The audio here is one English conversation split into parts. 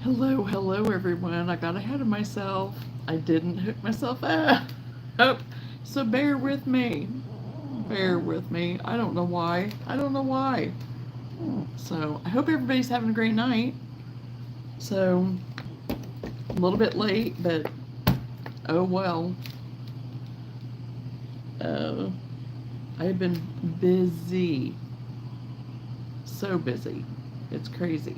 Hello everyone. I got ahead of myself. I didn't hook myself up. So bear with me. Bear with me. I don't know why. I don't know why. So I hope everybody's having a great night. So a little bit late, but oh well. I've been busy. So busy. It's crazy.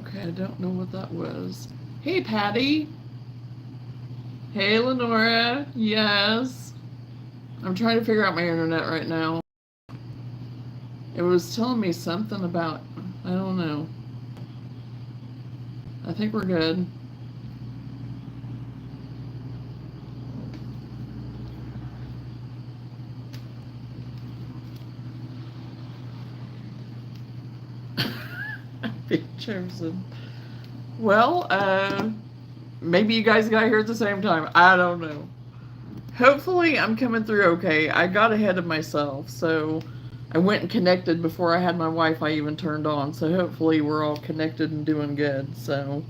Okay, I don't know what that was. Hey, Patty. Hey, Lenora. Yes. I'm trying to figure out my internet right now. It was telling me something about, I don't know. I think we're good. Being chosen. Well, maybe you guys got here at the same time. I don't know. Hopefully I'm coming through okay. I got ahead of myself, so I went and connected before I had my Wi-Fi even turned on. So hopefully we're all connected and doing good. So,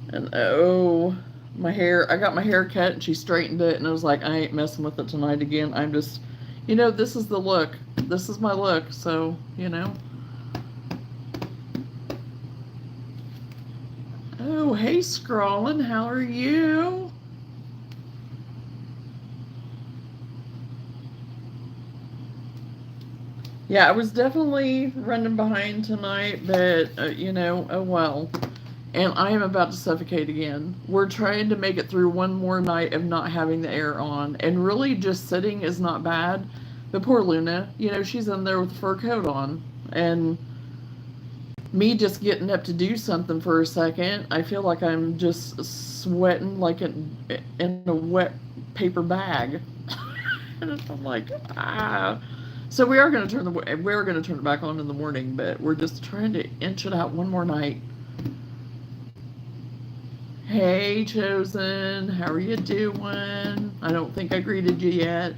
and oh, my hair, I got my hair cut and she straightened it and I was like, I ain't messing with it tonight again. I'm just, this is the look. This is my look. So, Oh, hey, Scrawlin', how are you? Yeah, I was definitely running behind tonight, but, oh well. And I am about to suffocate again. We're trying to make it through one more night of not having the air on. And really, just sitting is not bad. But poor Luna, she's in there with the fur coat on. And me just getting up to do something for a second, I feel like I'm just sweating like in a wet paper bag. And I'm like, ah. So we are going to turn it back on in the morning, but we're just trying to inch it out one more night. Hey, Chosen, how are you doing? I don't think I greeted you yet.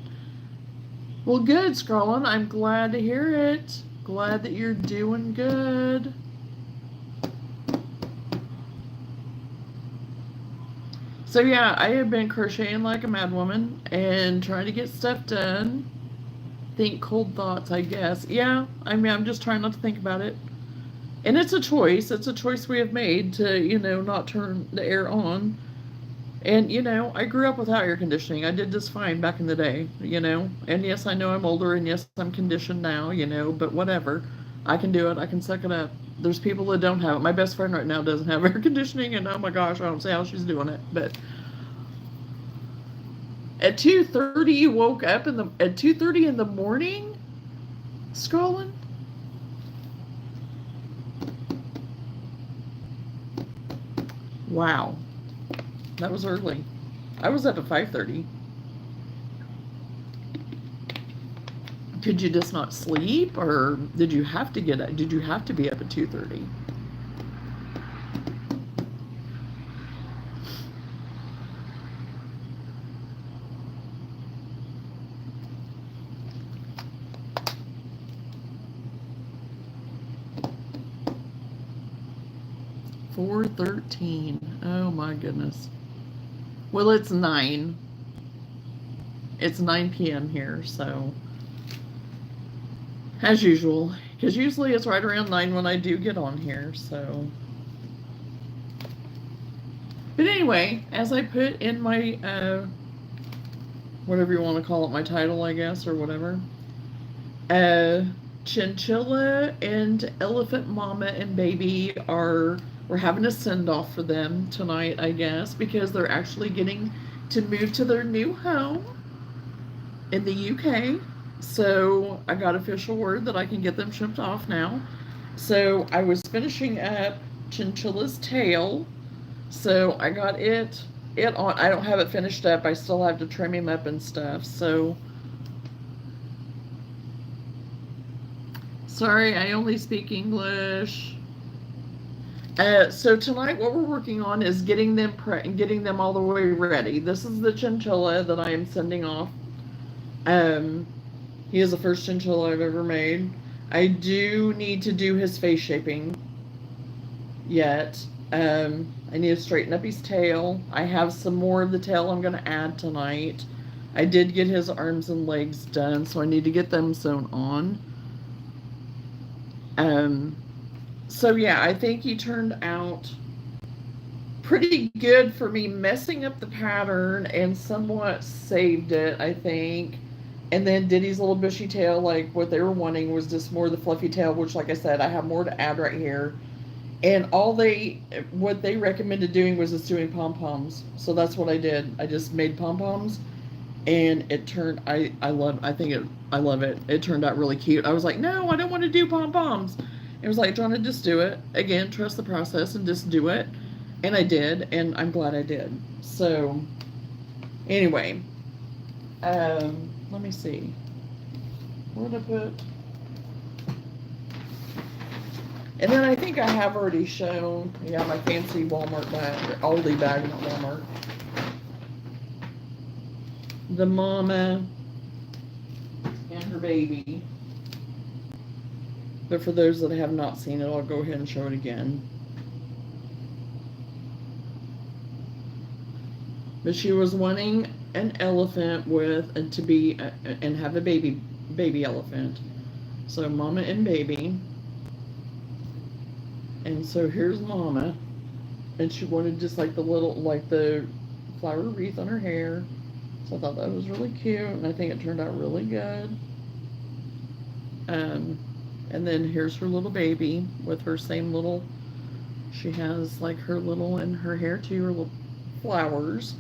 Well, good, Scrollin'. I'm glad to hear it. Glad that you're doing good. So yeah, I have been crocheting like a madwoman and trying to get stuff done. Think cold thoughts, I guess. Yeah, I mean, I'm just trying not to think about it. And it's a choice. It's a choice we have made to, not turn the air on. And, I grew up without air conditioning. I did just fine back in the day, And yes, I know I'm older, and yes, I'm conditioned now, but whatever. I can do it. I can suck it up. There's people that don't have it. My best friend right now doesn't have air conditioning, and oh my gosh, I don't see how she's doing it. But at 2:30, you woke up at 2:30 in the morning, scrolling. Wow, that was early. I was up at 5:30. Could you just not sleep, or did you have to get up? Did you have to be up at 2:30? $4:13. Oh my goodness. Well, it's 9. It's 9 p.m. here, so as usual, because usually it's right around 9 when I do get on here, so. But anyway, as I put in my, whatever you want to call it, my title, I guess, or whatever, Chinchilla and Elephant Mama and Baby we're having a send-off for them tonight, I guess, because they're actually getting to move to their new home in the UK. So I got official word that I can get them shipped off now. So I was finishing up Chinchilla's tail. So I got it on. I don't have it finished up. I still have to trim him up and stuff. So sorry, I only speak English. So tonight what we're working on is getting them all the way ready. This is the chinchilla that I am sending off. He is the first chinchilla I've ever made. I do need to do his face shaping yet. I need to straighten up his tail. I have some more of the tail I'm going to add tonight. I did get his arms and legs done, so I need to get them sewn on. So yeah, I think he turned out pretty good for me, messing up the pattern and somewhat saved it, I think. And then did his little bushy tail, like what they were wanting was just more the fluffy tail, which like I said, I have more to add right here. And what they recommended doing was just doing pom-poms. So that's what I did. I just made pom-poms and it turned, I love it. It turned out really cute. I was like, no, I don't want to do pom-poms. It was like, Johnna, just do it. Again, trust the process and just do it. And I did, and I'm glad I did. So, anyway, let me see. Where did I put? And then I think I have already shown, yeah, my fancy Walmart bag, or Aldi bag, not Walmart. The mama and her baby. But for those that have not seen it, I'll go ahead and show it again. But she was wanting an elephant and have a baby elephant. So mama and baby. And so here's mama. And she wanted just like the flower wreath on her hair. So I thought that was really cute, and I think it turned out really good. And then here's her little baby with her same little, she has like her little in her hair too, her little flowers.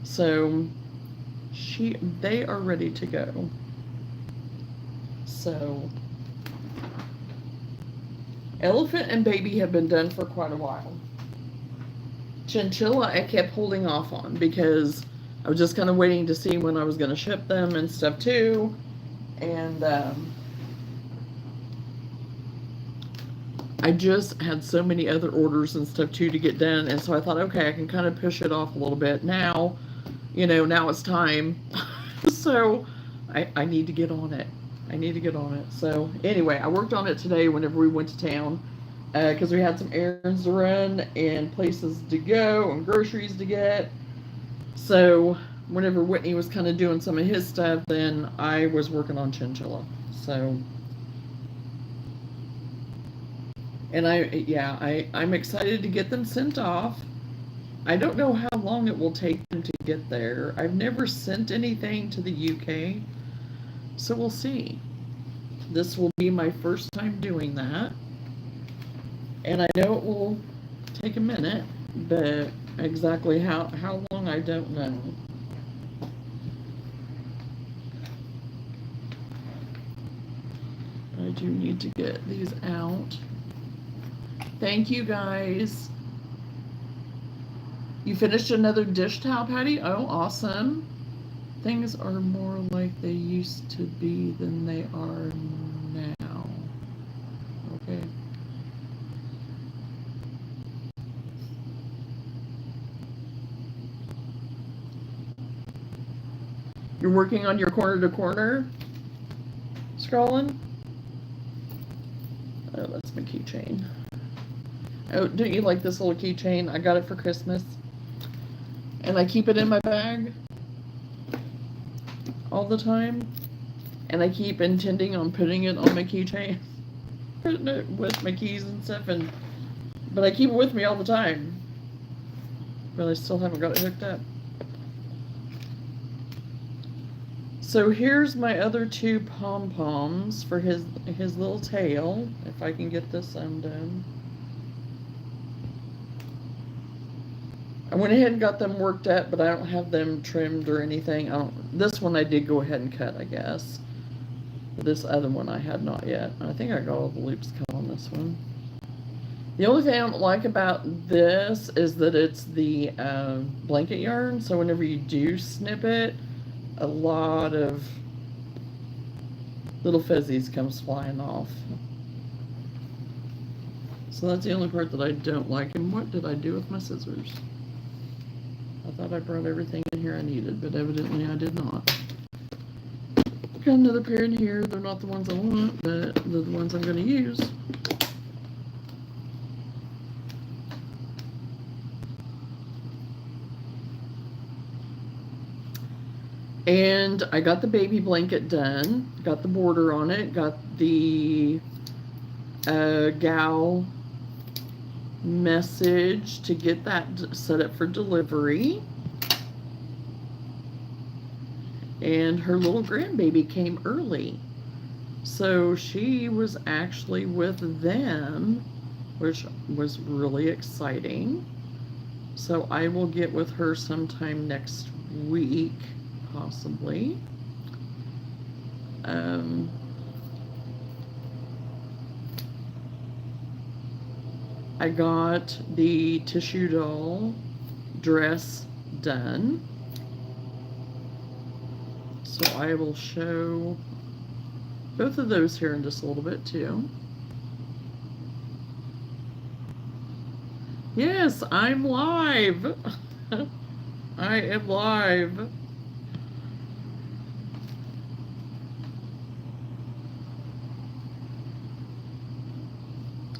So they are ready to go. So elephant and baby have been done for quite a while. Chinchilla I kept holding off on because I was just kind of waiting to see when I was going to ship them and stuff too. And I just had so many other orders and stuff too to get done, and so I thought, okay, I can kind of push it off a little bit. Now, now it's time. So I need to get on it. So anyway, I worked on it today whenever we went to town, because we had some errands to run and places to go and groceries to get. So whenever Whitney was kind of doing some of his stuff, then I was working on Chinchilla. So, and I'm excited to get them sent off. I don't know how long it will take them to get there. I've never sent anything to the UK, so we'll see. This will be my first time doing that. And I know it will take a minute, but exactly how long, I don't know. I do need to get these out. Thank you, guys. You finished another dish towel, Patty? Oh, awesome. Things are more like they used to be than they are now. Okay. You're working on your corner to corner scrolling? Oh, that's my keychain. Oh, don't you like this little keychain? I got it for Christmas. And I keep it in my bag all the time. And I keep intending on putting it on my keychain. Putting it with my keys and stuff. But I keep it with me all the time. But I still haven't got it hooked up. So here's my other two pom-poms for his little tail. If I can get this undone. I went ahead and got them worked up, but I don't have them trimmed or anything. This one I did go ahead and cut, I guess. But this other one I had not yet. I think I got all the loops cut on this one. The only thing I don't like about this is that it's the blanket yarn, so whenever you do snip it, a lot of little fuzzies comes flying off. So that's the only part that I don't like. And what did I do with my scissors? I thought I brought everything in here I needed, but evidently I did not. Got another pair in here. They're not the ones I want, but they're the ones I'm going to use. And I got the baby blanket done, got the border on it, got the gal message to get that set up for delivery. And her little grandbaby came early. So she was actually with them, which was really exciting. So I will get with her sometime next week. Possibly. I got the tissue doll dress done. So I will show both of those here in just a little bit too. Yes, I'm live. I am live.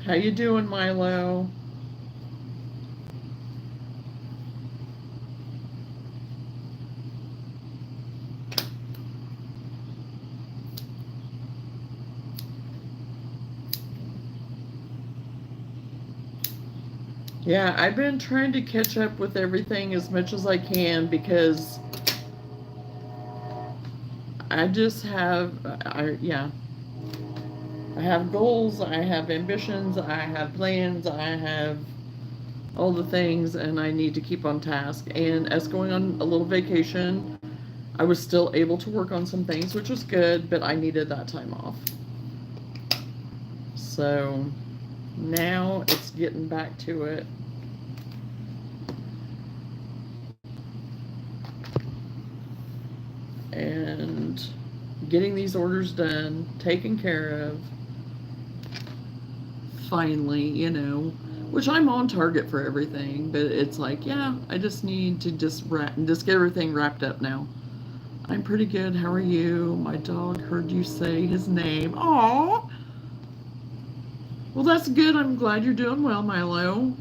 How you doing, Milo? Yeah, I've been trying to catch up with everything as much as I can because I just have, I have goals, I have ambitions, I have plans, I have all the things, and I need to keep on task. And as going on a little vacation, I was still able to work on some things, which was good, but I needed that time off. So now it's getting back to it. And getting these orders done, taken care of, finally, you know, which I'm on target for everything, but it's like, yeah, I just need to just get everything wrapped up now. I'm pretty good. How are you? My dog heard you say his name. Aww. Well, that's good. I'm glad you're doing well, Milo.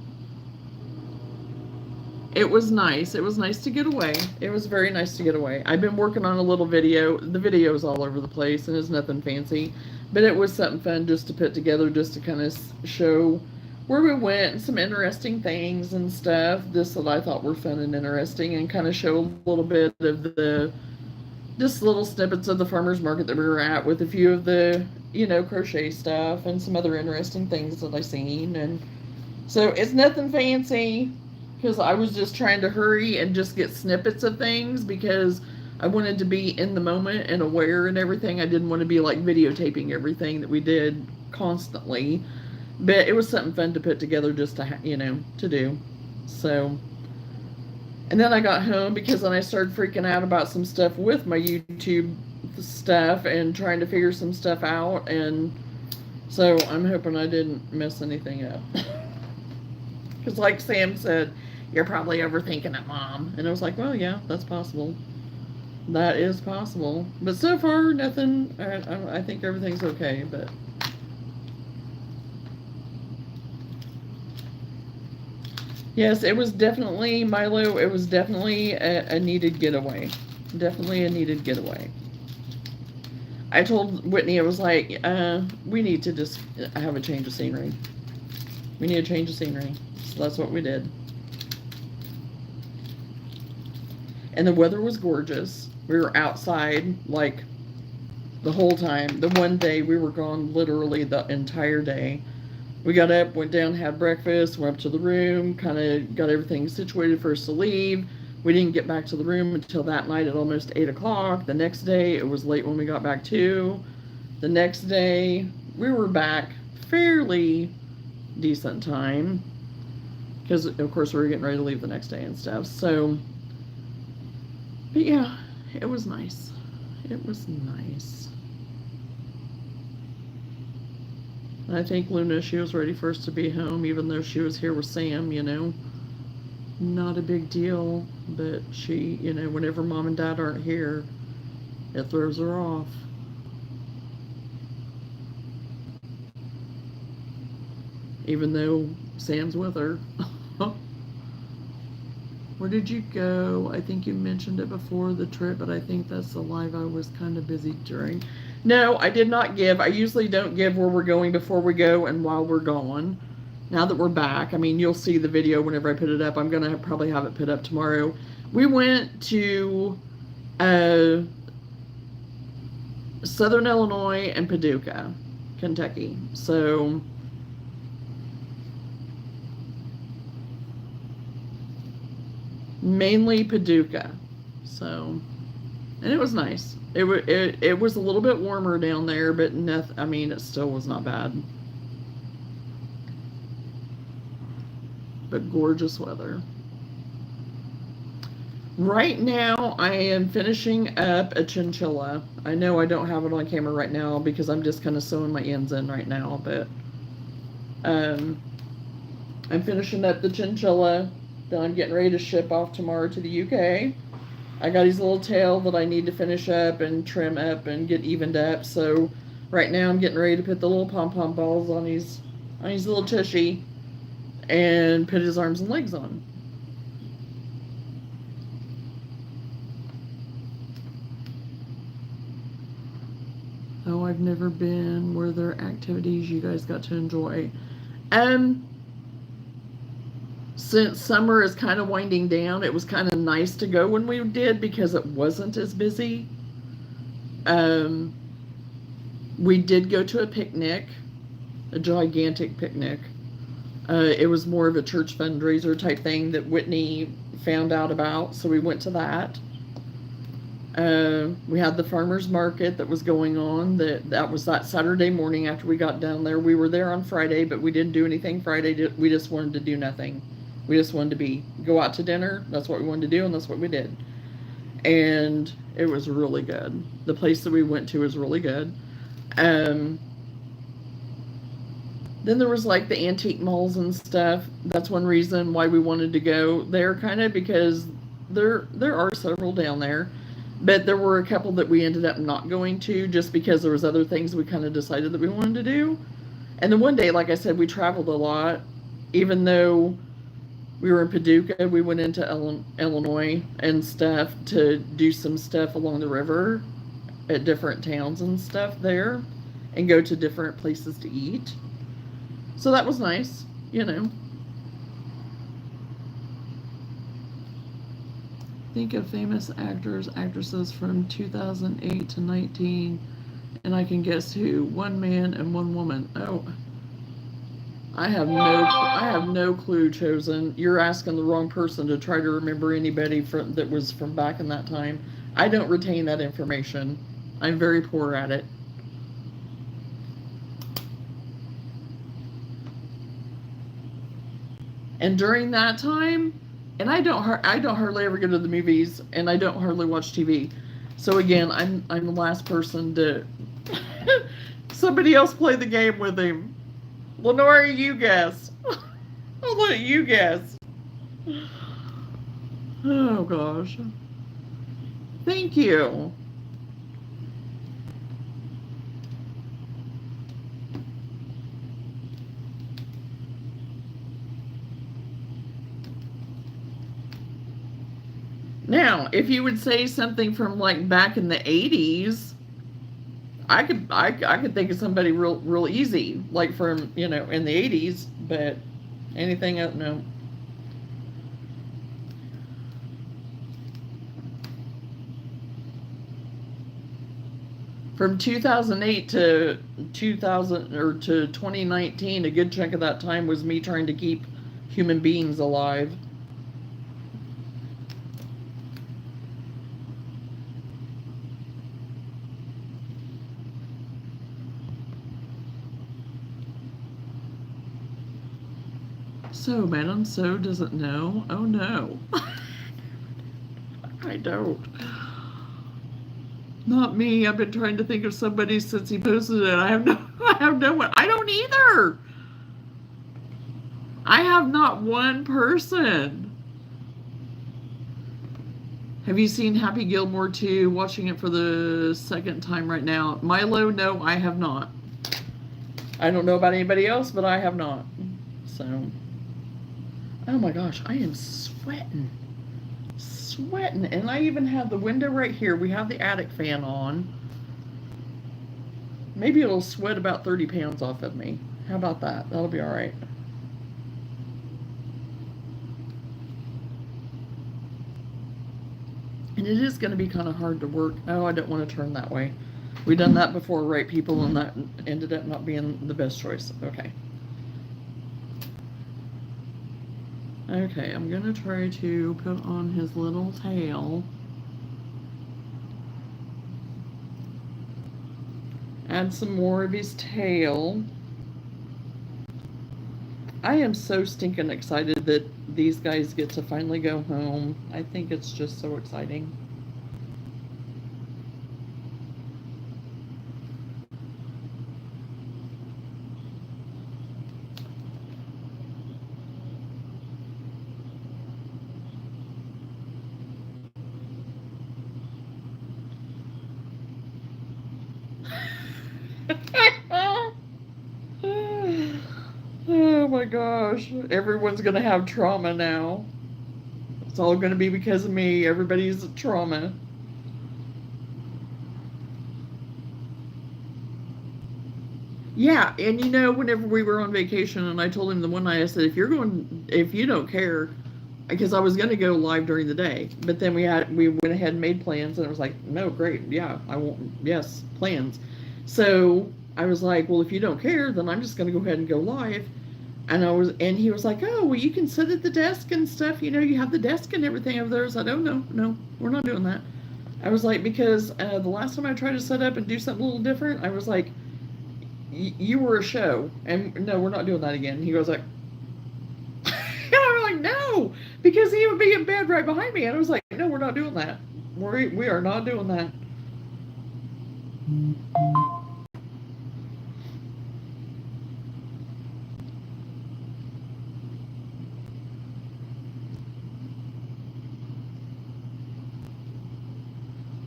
It was nice. It was nice to get away. It was very nice to get away. I've been working on a little video. The video's all over the place and it's nothing fancy, but it was something fun just to put together, just to kind of show where we went and some interesting things and stuff. This that I thought were fun and interesting, and kind of show a little bit of the, just little snippets of the farmer's market that we were at with a few of the, you know, crochet stuff and some other interesting things that I seen. And so it's nothing fancy, because I was just trying to hurry and just get snippets of things because I wanted to be in the moment and aware and everything. I didn't want to be like videotaping everything that we did constantly, but it was something fun to put together just to, you know, to do. So, and then I got home because then I started freaking out about some stuff with my YouTube stuff and trying to figure some stuff out. And so I'm hoping I didn't mess anything up. Because like Sam said, you're probably overthinking it, Mom. And I was like, well, yeah, that's possible. That is possible. But so far, nothing. I think everything's okay, but. Yes, it was definitely, Milo, it was definitely a needed getaway. Definitely a needed getaway. I told Whitney, I was like, we need to just have a change of scenery. We need a change of scenery. So that's what we did. And the weather was gorgeous. We were outside like the whole time. The one day we were gone literally the entire day. We got up, went down, had breakfast, went up to the room, kind of got everything situated for us to leave. We didn't get back to the room until that night at almost 8 o'clock. The next day, it was late when we got back too. The next day, we were back fairly decent time. Because, of course, we were getting ready to leave the next day and stuff. So, but yeah, it was nice. It was nice. I think Luna, she was ready for us to be home, even though she was here with Sam, you know. Not a big deal, but she, you know, whenever Mom and Dad aren't here, it throws her off. Even though Sam's with her. Where did you go? I think you mentioned it before the trip, but I think that's the live I was kind of busy during. No, I did not give. I usually don't give where we're going before we go and while we're gone. Now that we're back, I mean, you'll see the video whenever I put it up. I'm going to probably have it put up tomorrow. We went to Southern Illinois and Paducah, Kentucky. So mainly Paducah. So, and it was nice. It was a little bit warmer down there, but nothing, I mean, it still was not bad. But gorgeous weather. Right now, I am finishing up a chinchilla. I know I don't have it on camera right now because I'm just kind of sewing my ends in right now, but I'm finishing up the chinchilla that I'm getting ready to ship off tomorrow to the UK. I got his little tail that I need to finish up and trim up and get evened up. So right now I'm getting ready to put the little pom-pom balls on his little tushy and put his arms and legs on. Oh, I've never been. Were there activities you guys got to enjoy? Since summer is kind of winding down, it was kind of nice to go when we did because it wasn't as busy. We did go to a picnic, a gigantic picnic. It was more of a church fundraiser type thing that Whitney found out about, so we went to that. We had the farmer's market that was going on. That was that Saturday morning after we got down there. We were there on Friday, but we didn't do anything Friday. We just wanted to do nothing. We just wanted to go out to dinner. That's what we wanted to do, and that's what we did. And it was really good. The place that we went to was really good. Then there was like the antique malls and stuff. That's one reason why we wanted to go there, kind of, because there are several down there. But there were a couple that we ended up not going to just because there was other things we kind of decided that we wanted to do. And then one day, like I said, we traveled a lot. Even though we were in Paducah, we went into Illinois and stuff to do some stuff along the river at different towns and stuff there and go to different places to eat. So that was nice, you know. Think of famous actors, actresses from 2008 to 19, and I can guess who. One man and one woman. Oh, I have no clue, Chosen. You're asking the wrong person to try to remember anybody that was from back in that time. I don't retain that information. I'm very poor at it. And during that time, and I don't hardly ever go to the movies, and I don't hardly watch TV. So again, I'm the last person to. Somebody else play the game with him. Lenora, you guess. I'll let you guess. Oh gosh. Thank you. Now, if you would say something from like back in the 80s, I could think of somebody real easy, like from, you know, in the 80s, but anything else, no. From 2008 to 2019, a good chunk of that time was me trying to keep human beings alive. So, Madam So doesn't know? Oh no. I don't. Not me. I've been trying to think of somebody since he posted it. I have no one. I don't either. I have not one person. Have you seen Happy Gilmore 2? Watching it for the second time right now. Milo, no, I have not. I don't know about anybody else, but I have not. So, oh my gosh, I am sweating. Sweating. And I even have the window right here. We have the attic fan on. Maybe it'll sweat about 30 pounds off of me. How about that? That'll be all right. And it is going to be kind of hard to work. Oh, I don't want to turn that way. We've done that before, right, people? And that ended up not being the best choice. Okay. Okay, I'm going to try to put on his little tail. Add some more of his tail. I am so stinking excited that these guys get to finally go home. I think it's just so exciting. Oh my gosh, everyone's gonna have trauma now. It's all gonna be because of me. Everybody's trauma. Yeah, and you know, whenever we were on vacation, and I told him the one night, I said, if you don't care, because I was gonna go live during the day, but then we went ahead and made plans, and it was like, no, great, yeah, I won't, yes, plans. So I was like, well, if you don't care, then I'm just gonna go ahead and go live. And he was like, oh, well, you can sit at the desk and stuff. You know, you have the desk and everything over there. I said, oh, no, we're not doing that. I was like, because the last time I tried to set up and do something a little different, I was like, you were a show. And no, we're not doing that again. And he goes like, and I'm like, no, because he would be in bed right behind me. And I was like, no, we're not doing that. We are not doing that.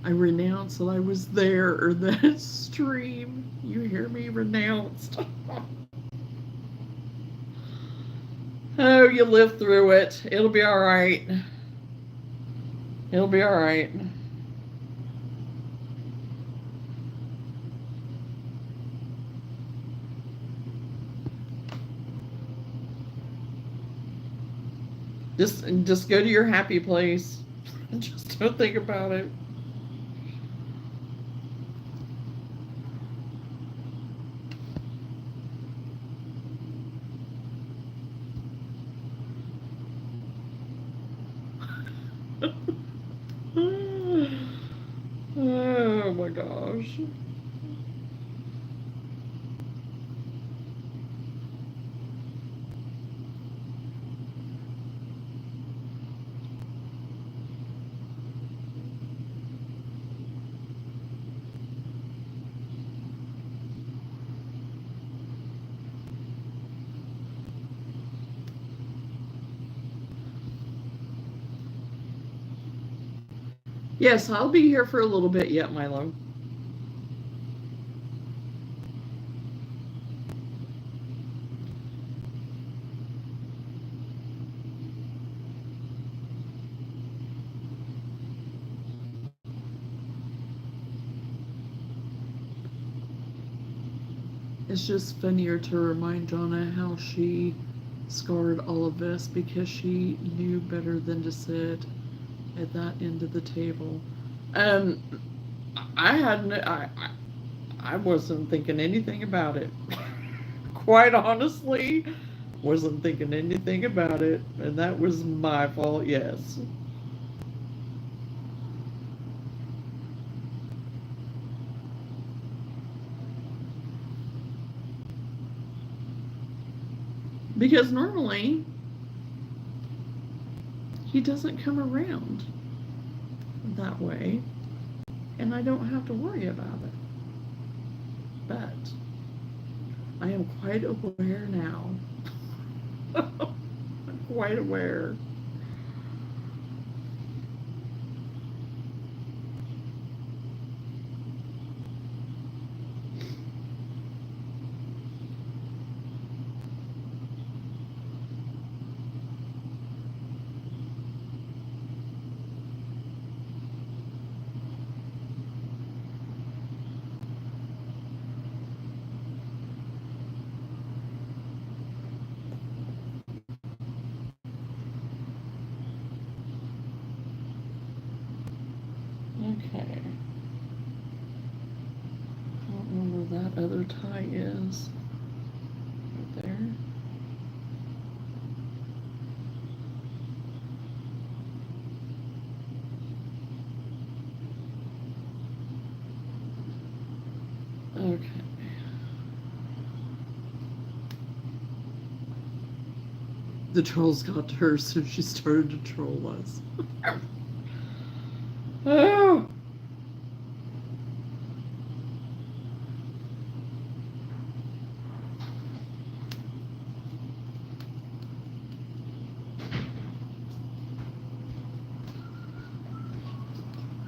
I renounced that I was there or that stream. You hear me? Renounced. Oh, you live through it. It'll be all right. It'll be all right. Just go to your happy place. Just don't think about it. Oh my gosh. Yes, I'll be here for a little bit yet, Milo. It's just funnier to remind Johnna how she scarred all of this because she knew better than to sit at that end of the table. And I wasn't thinking anything about it. Quite honestly, wasn't thinking anything about it, and that was my fault, yes. Because normally he doesn't come around that way, and I don't have to worry about it. But I am quite aware now. I'm quite aware. Okay. I don't know where that other tie is. Right there. Okay. The trolls got to her, so she started to troll us. Oh!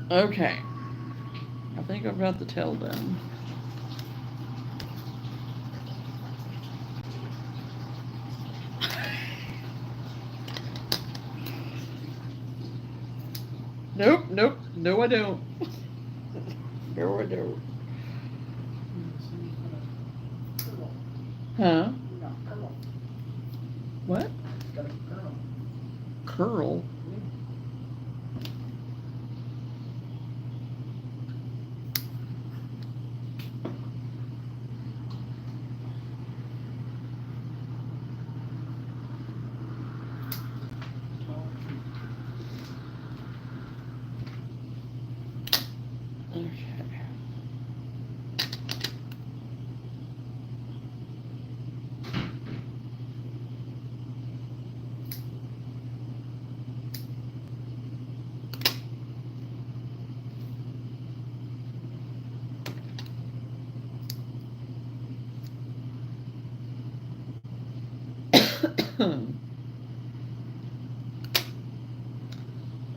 Okay. I think I've got the tail done. Nope, nope, no I don't. No I don't. Huh? What? Curl? Okay.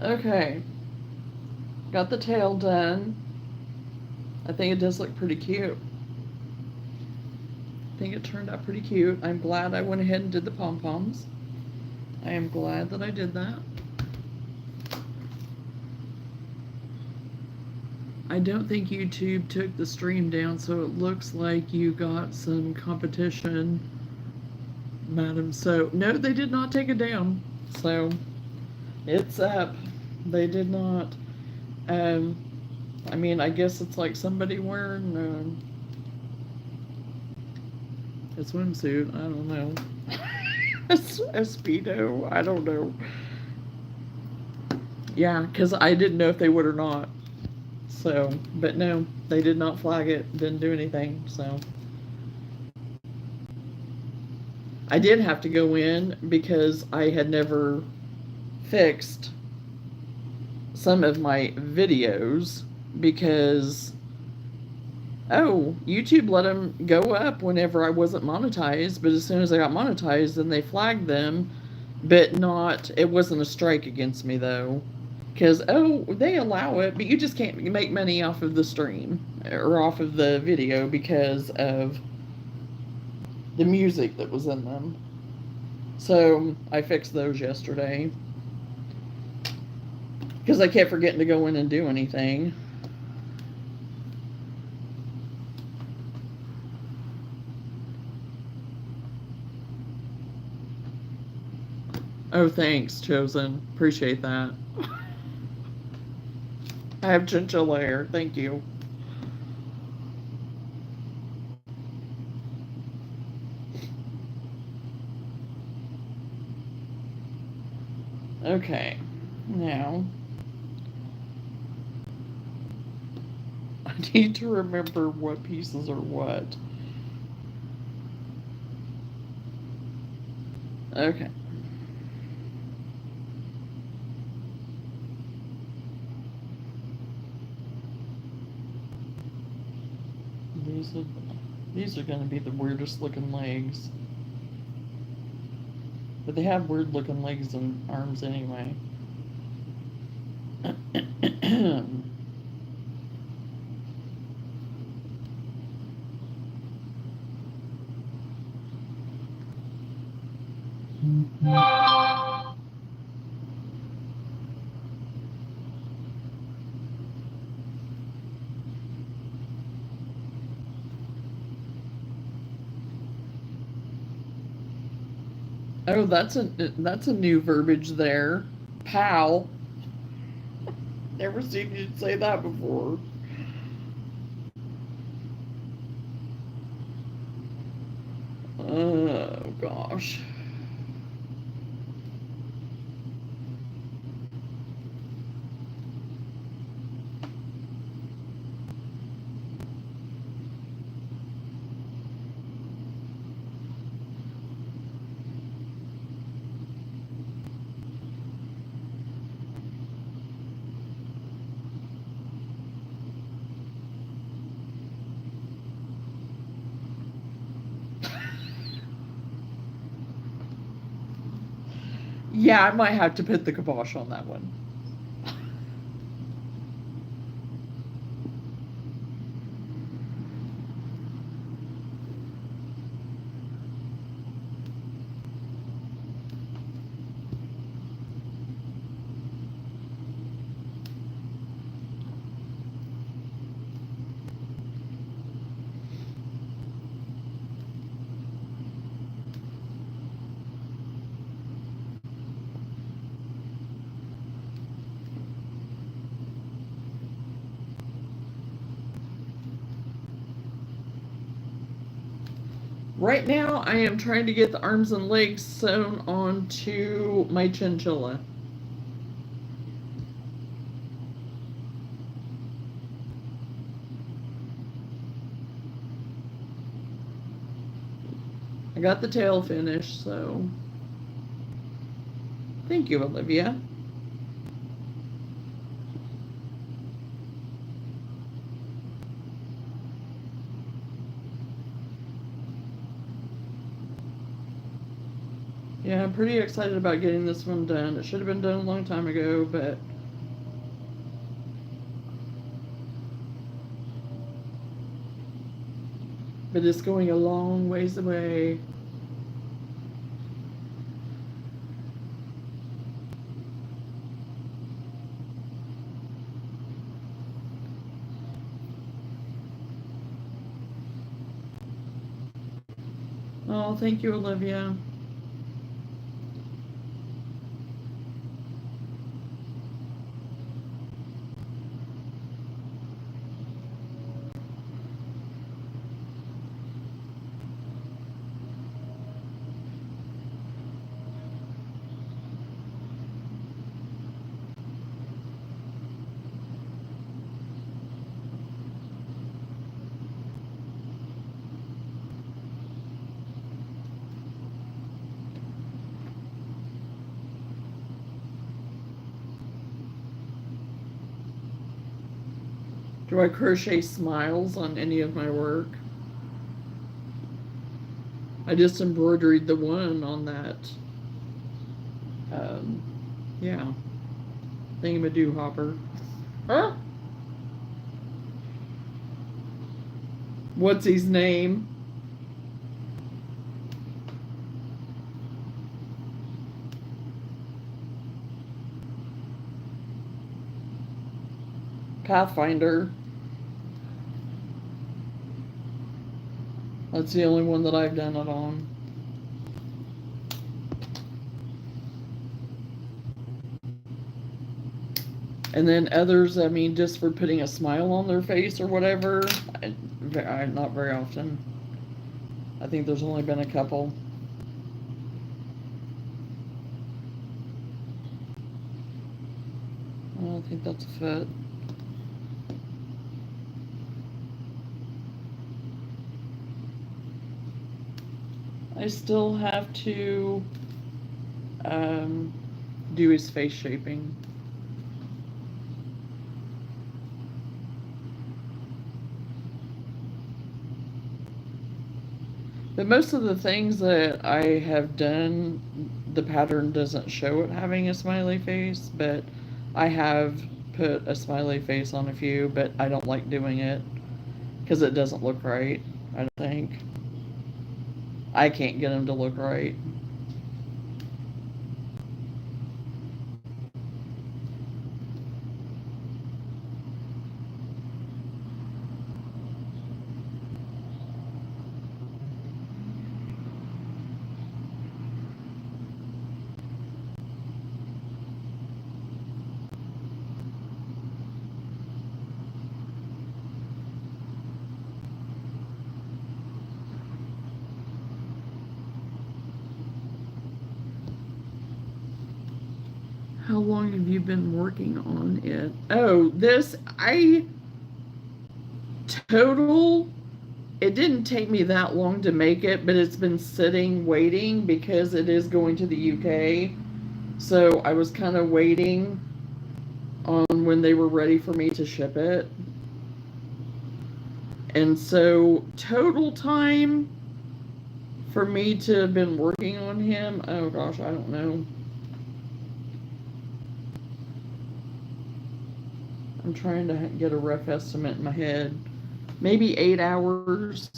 Okay. Got the tail done. I think it does look pretty cute. I think it turned out pretty cute. I'm glad I went ahead and did the pom-poms. I am glad that I did that. I don't think YouTube took the stream down, so it looks like you got some competition, madam. So, no, they did not take it down. So, it's up. They did not. I mean, I guess it's like somebody wearing a swimsuit. I don't know. a Speedo. I don't know. Yeah, because I didn't know if they would or not. So, but no, they did not flag it. Didn't do anything. So, I did have to go in because I had never fixed some of my videos because YouTube let them go up whenever I wasn't monetized, but as soon as I got monetized, then they flagged them, but not, it wasn't a strike against me though, because they allow it, but you just can't make money off of the stream or off of the video because of the music that was in them. So I fixed those yesterday because I kept forgetting to go in and do anything. Oh, thanks, Chosen. Appreciate that. I have chinchilla hair. Thank you. Okay, now I need to remember what pieces are what. Okay. These are going to be the weirdest looking legs. But they have weird looking legs and arms anyway. Oh, that's a new verbiage there. Pal. Never seen you say that before. Oh gosh. Yeah, I might have to put the kibosh on that one. Right now, I am trying to get the arms and legs sewn onto my chinchilla. I got the tail finished, so thank you, Olivia. Yeah, I'm pretty excited about getting this one done. It should have been done a long time ago, but it's going a long ways away. Oh, thank you, Olivia. Do I crochet smiles on any of my work? I just embroidered the one on that, yeah, thingamadoo hopper. Huh? What's his name? Pathfinder. That's the only one that I've done it on. And then others, I mean, just for putting a smile on their face or whatever, not very often. I think there's only been a couple. I think that's a fit. I still have to do his face shaping. But most of the things that I have done, the pattern doesn't show it having a smiley face, but I have put a smiley face on a few, but I don't like doing it because it doesn't look right, I don't think. I can't get them to look right. How long have you been working on it? Oh, total, it didn't take me that long to make it, but it's been sitting waiting because it is going to the UK. So I was kind of waiting on when they were ready for me to ship it. And so total time for me to have been working on him, oh gosh, I don't know. I'm trying to get a rough estimate in my head. Maybe 8 hours.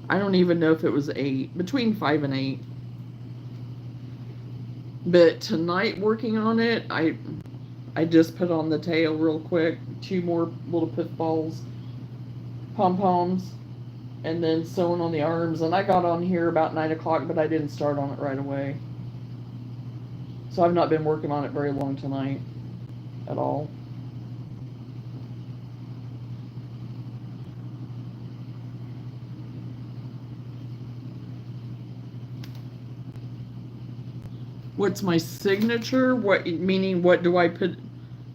I don't even know if it was 8, between 5 and 8. But tonight working on it, I just put on the tail real quick, 2 more little pith balls, pom-poms, and then sewing on the arms. And I got on here about 9 o'clock, but I didn't start on it right away. So I've not been working on it very long tonight at all. What's my signature? What, meaning what do I put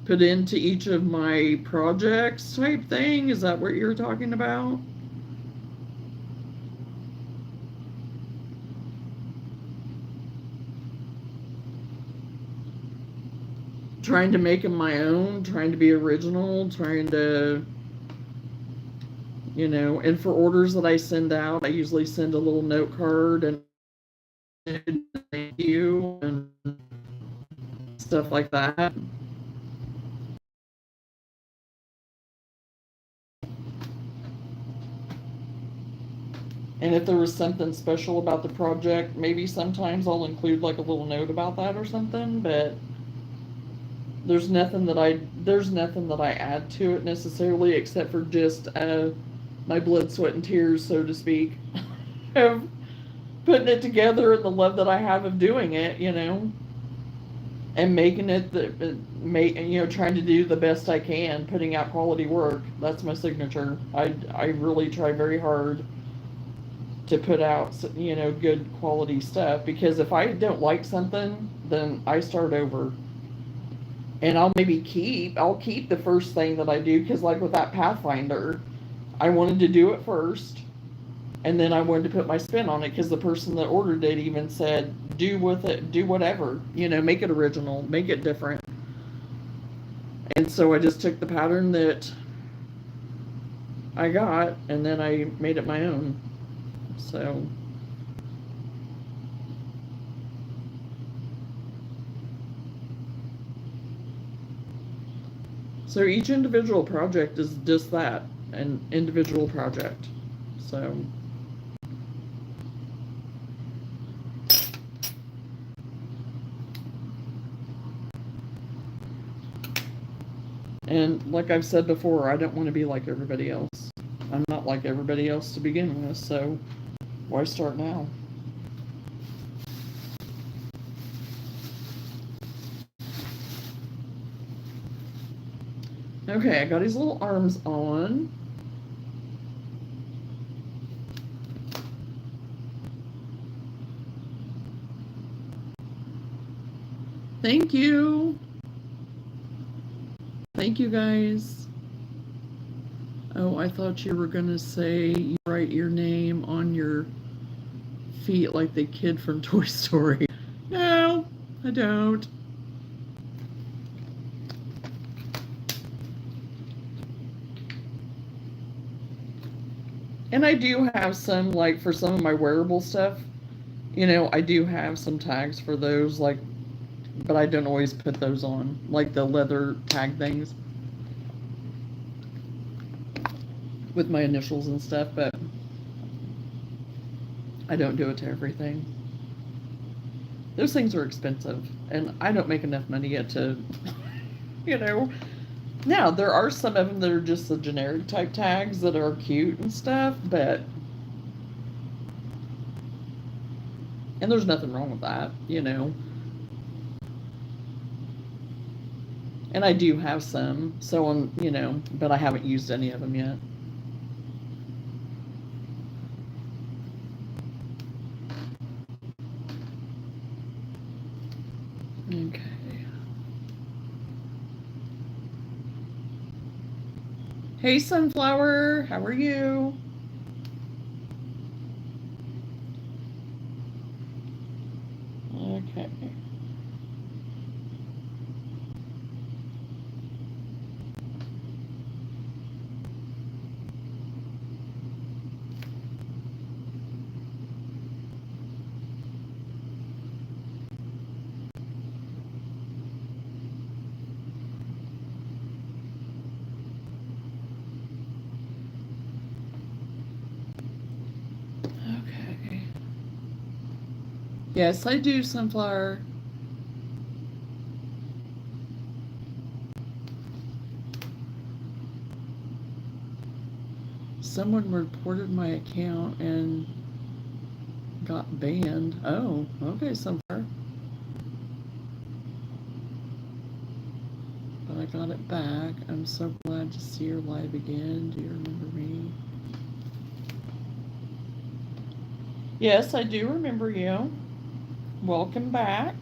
into each of my projects type thing? Is that what you're talking about? Trying to make them my own, trying to be original, trying to, and for orders that I send out, I usually send a little note card and thank you and stuff like that. And if there was something special about the project, maybe sometimes I'll include like a little note about that or something, but there's nothing that I add to it necessarily except for just my blood, sweat, and tears, so to speak, of putting it together and the love that I have of doing it, and making it trying to do the best I can, putting out quality work. That's my signature. I really try very hard to put out good quality stuff, because if I don't like something, then I start over. And I'll keep the first thing that I do, because like with that Pathfinder, I wanted to do it first, and then I wanted to put my spin on it, because the person that ordered it even said, do with it, do whatever, make it original, make it different. And so I just took the pattern that I got, and then I made it my own. So each individual project is just that, an individual project. So and like I've said before, I don't want to be like everybody else. I'm not like everybody else to begin with, so why start now? Okay, I got his little arms on. Thank you. Thank you, guys. Oh, I thought you were going to say you write your name on your feet like the kid from Toy Story. No, I don't. And I do have some, like, for some of my wearable stuff, you know, I do have some tags for those, like, but I don't always put those on, like the leather tag things with my initials and stuff, but I don't do it to everything. Those things are expensive, and I don't make enough money yet to, you know. Now, there are some of them that are just the generic type tags that are cute and stuff, but. And there's nothing wrong with that, you know. And I do have some, so I'm, you know, but I haven't used any of them yet. Okay. Hey, Sunflower, how are you? Okay. Okay. Yes, I do, Sunflower. Someone reported my account and got banned. Oh, okay, Sunflower. But I got it back. I'm so glad to see her live again. Do you remember me? Yes, I do remember you. Welcome back.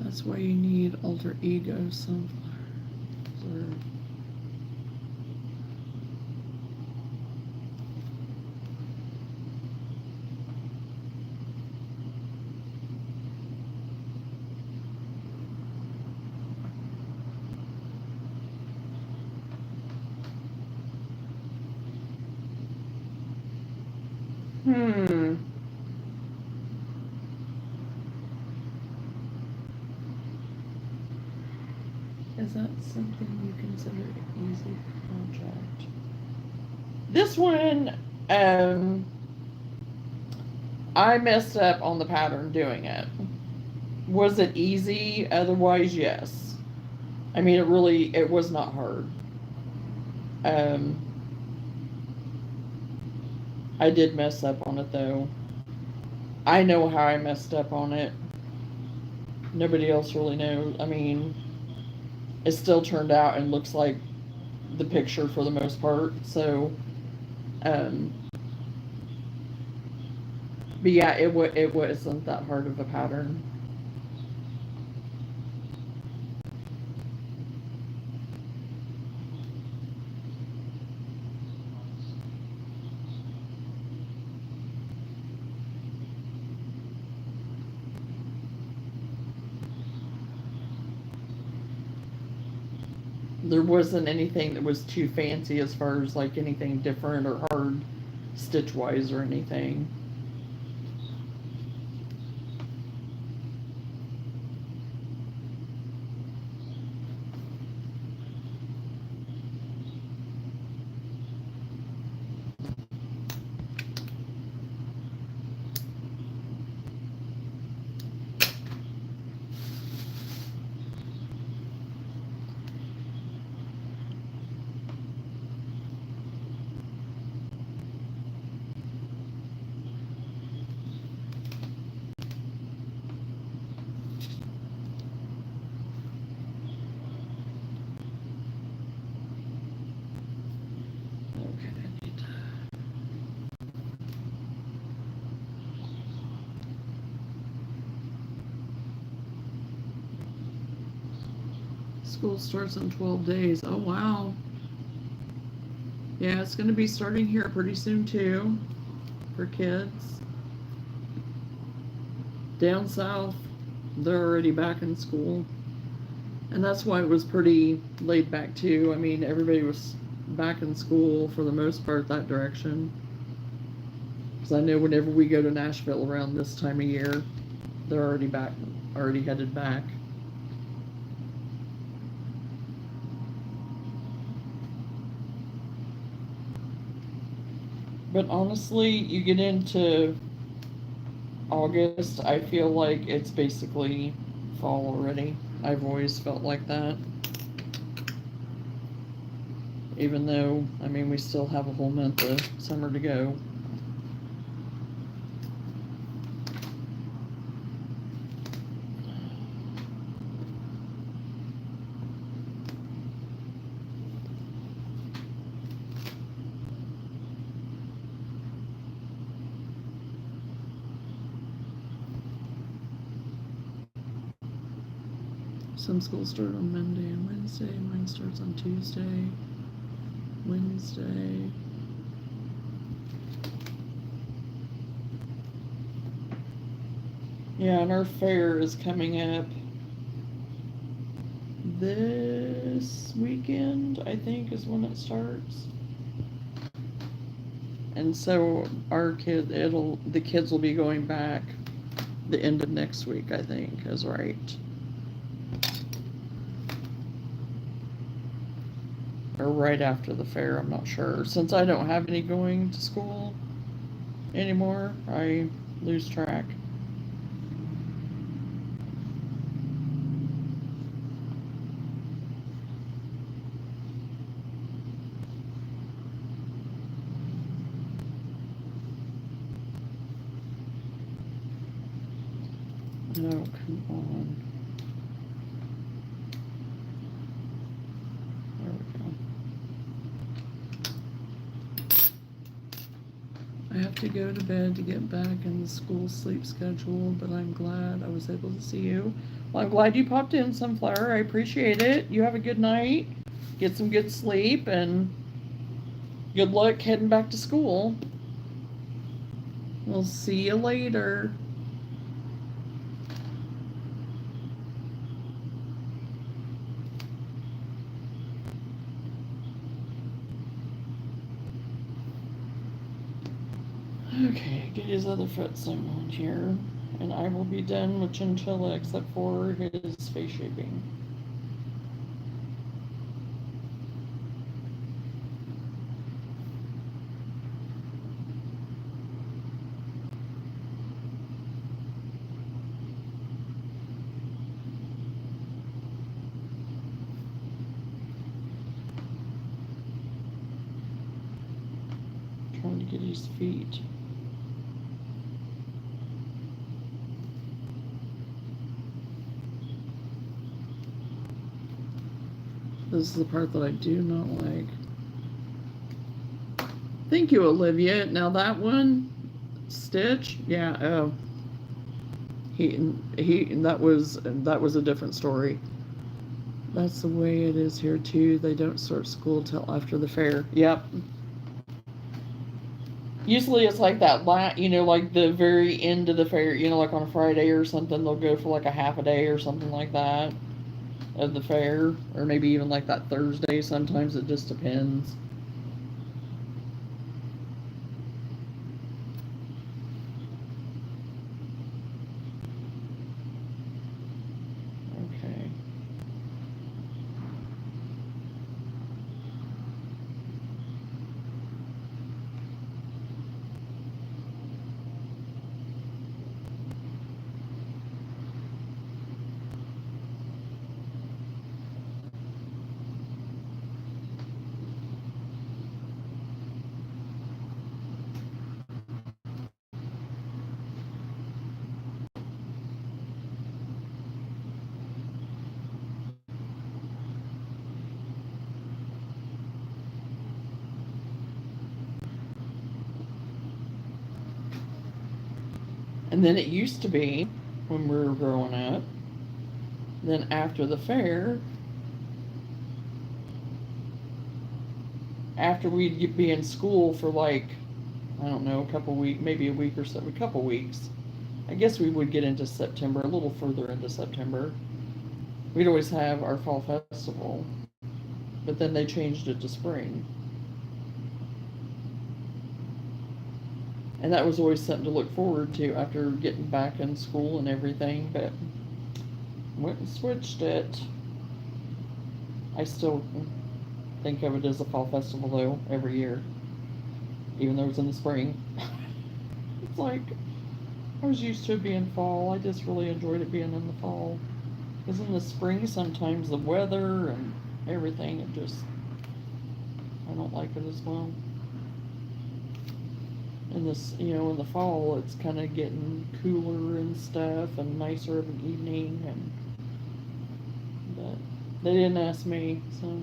That's why you need alter ego, Sunflower. Hmm. Is that something you consider an easy project? This one, I messed up on the pattern doing it. Was it easy? Otherwise, yes. I mean, it was not hard. Um, I did mess up on it though. I know how I messed up on it. Nobody else really knows. I mean, it still turned out and looks like the picture for the most part. So, um, but yeah, it wasn't that hard of a pattern. There wasn't anything that was too fancy as far as like anything different or hard stitch wise or anything. School starts in 12 days. Oh, wow. Yeah, it's going to be starting here pretty soon, too, for kids. Down south, they're already back in school. And that's why it was pretty laid back, too. I mean, everybody was back in school for the most part that direction. Because I know whenever we go to Nashville around this time of year, they're already back, already headed back. But honestly, you get into August, I feel like it's basically fall already. I've always felt like that. Even though, I mean, we still have a whole month of summer to go. Some schools start on Monday and Wednesday. Mine starts on Tuesday, Wednesday. Yeah, and our fair is coming up this weekend, I think, is when it starts. And so the kids will be going back the end of next week, I think, is right. Or right after the fair, I'm not sure. Since I don't have any going to school anymore, I lose track. No, come on. There we go. I have to go to bed to get back in the school sleep schedule, but I'm glad I was able to see you. Well, I'm glad you popped in, Sunflower. I appreciate it. You have a good night. Get some good sleep, and good luck heading back to school. We'll see you later. Okay, get his other foot sewn on here, and I will be done with Chinchilla except for his face shaping. Trying to get his feet. This is the part that I do not like. Thank you, Olivia. Now that one, Stitch, yeah, oh. That was a different story. That's the way it is here too. They don't start school till after the fair. Yep. Usually it's like that, like the very end of the fair, like on a Friday or something, they'll go for like a half a day or something like that of the fair, or maybe even like that Thursday. Sometimes it just depends. Okay. And then it used to be, when we were growing up, then after the fair, after we'd be in school for like, I don't know, a couple weeks, maybe a week or so, a couple weeks. I guess we would get into September, a little further into September. We'd always have our fall festival, but then they changed it to spring. And that was always something to look forward to after getting back in school and everything, but went and switched it. I still think of it as a fall festival though, every year, even though it's in the spring. It's like, I was used to it being fall. I just really enjoyed it being in the fall. Because in the spring, sometimes the weather and everything, it just, I don't like it as well. In this, in the fall, it's kind of getting cooler and stuff and nicer of an evening. But they didn't ask me, so.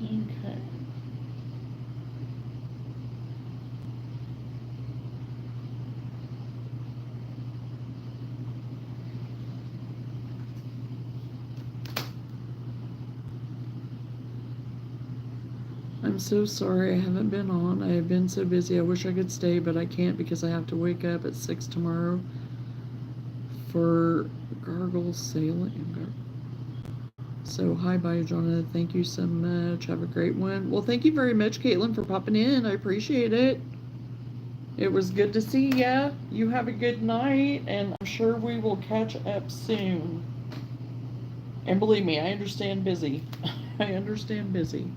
Okay. I'm so sorry I haven't been on. I have been so busy. I wish I could stay, but I can't because I have to wake up at 6 tomorrow for gargle sailing. So, hi, bye, Johnna. Thank you so much. Have a great one. Well, thank you very much, Caitlin, for popping in. I appreciate it. It was good to see ya. You have a good night, and I'm sure we will catch up soon. And believe me, I understand busy. I understand busy.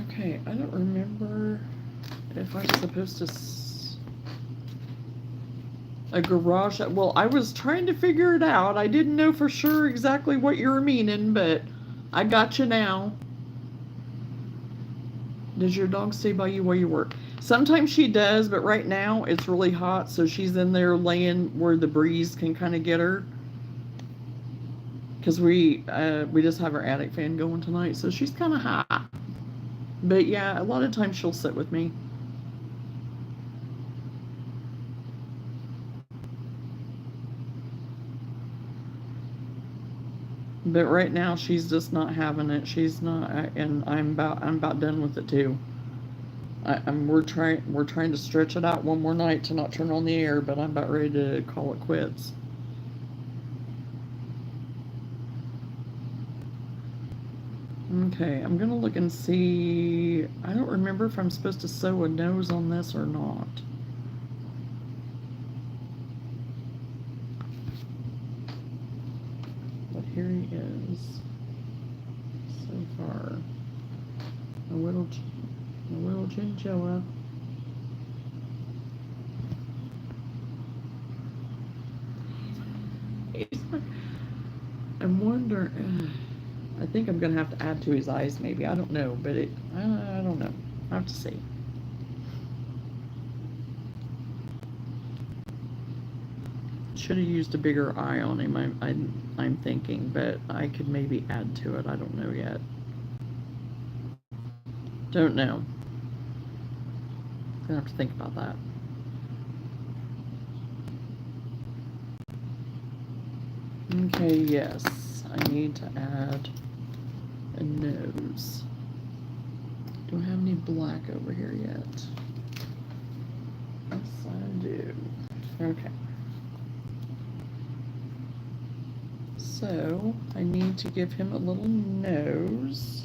Okay, I don't remember if I'm supposed to a garage. Well, I was trying to figure it out. I didn't know for sure exactly what you were meaning, but I got you now. Does your dog stay by you while you work? Sometimes she does, but right now it's really hot, so she's in there laying where the breeze can kind of get her. Because we just have our attic fan going tonight, so she's kind of hot. But yeah, a lot of times she'll sit with me. But right now she's just not having it. She's not, and I'm about done with it too. We're trying to stretch it out one more night to not turn on the air, but I'm about ready to call it quits. Okay, I'm gonna look and see. I don't remember if I'm supposed to sew a nose on this or not. But here he is. So far, a little chinchilla. I'm wondering. I think I'm gonna have to add to his eyes, maybe. I don't know, but I don't know. I have to see. Should have used a bigger eye on him. I'm thinking, but I could maybe add to it. I don't know yet. Don't know. Gonna have to think about that. Okay, yes. I need to add a nose. Don't have any black over here yet. Yes, I do. Okay. So I need to give him a little nose.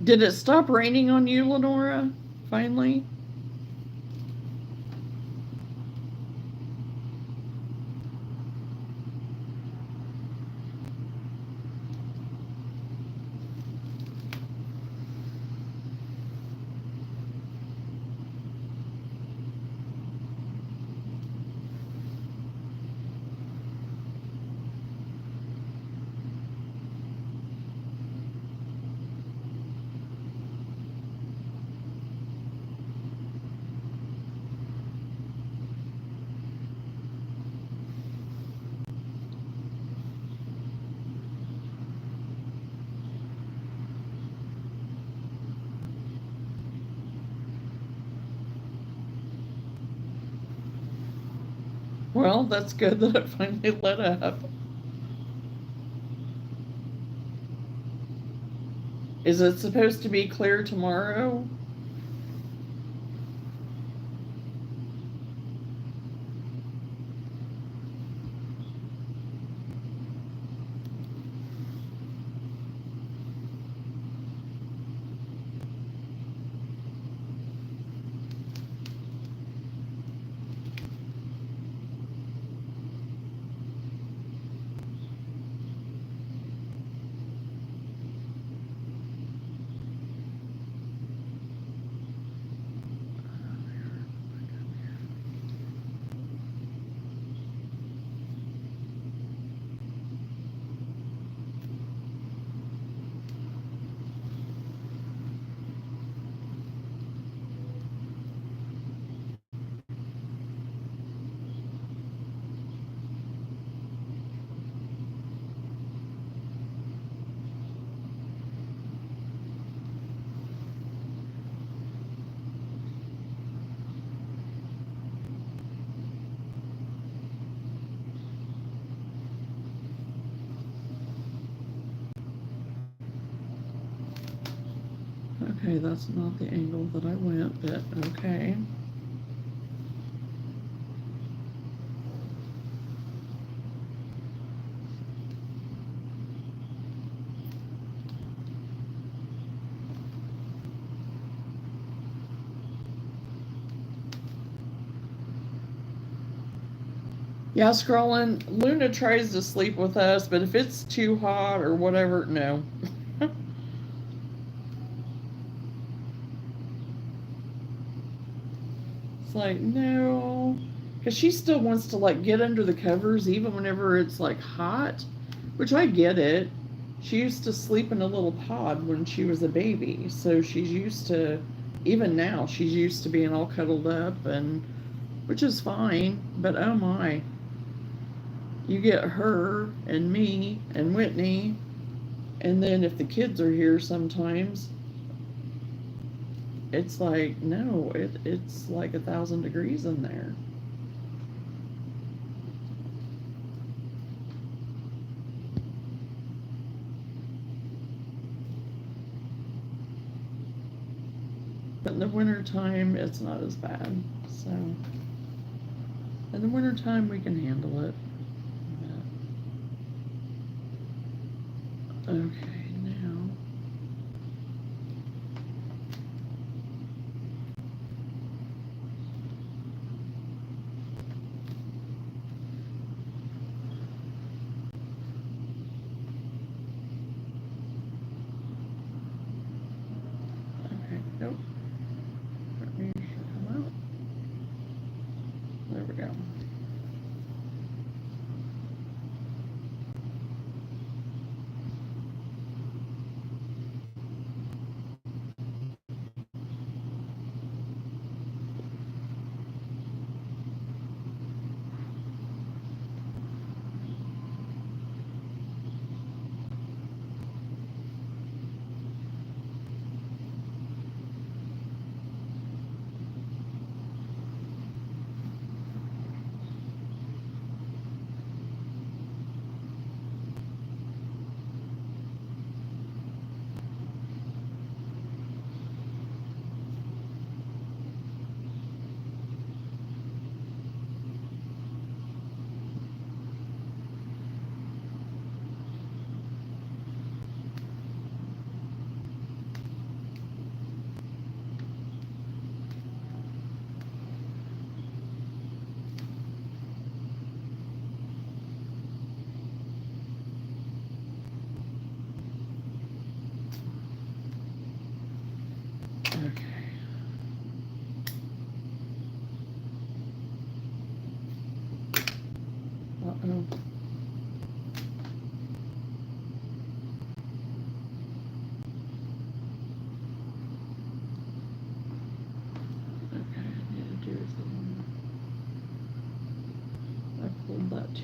Did it stop raining on you, Lenora? Finally? Well, that's good that it finally let up. Is it supposed to be clear tomorrow? Okay, that's not the angle that I went, but okay. Yeah, scrolling. Luna tries to sleep with us, but if it's too hot or whatever, no. It's like, no. Because she still wants to, like, get under the covers even whenever it's, like, hot, which I get it. She used to sleep in a little pod when she was a baby, so she's used to, even now, she's used to being all cuddled up, and which is fine, but oh my. You get her and me and Whitney, and then if the kids are here sometimes, it's like, no, it's like 1,000 degrees in there. But in the wintertime, it's not as bad. So, in the wintertime, we can handle it. But, okay, now. Okay, nope. Let me come out. There we go.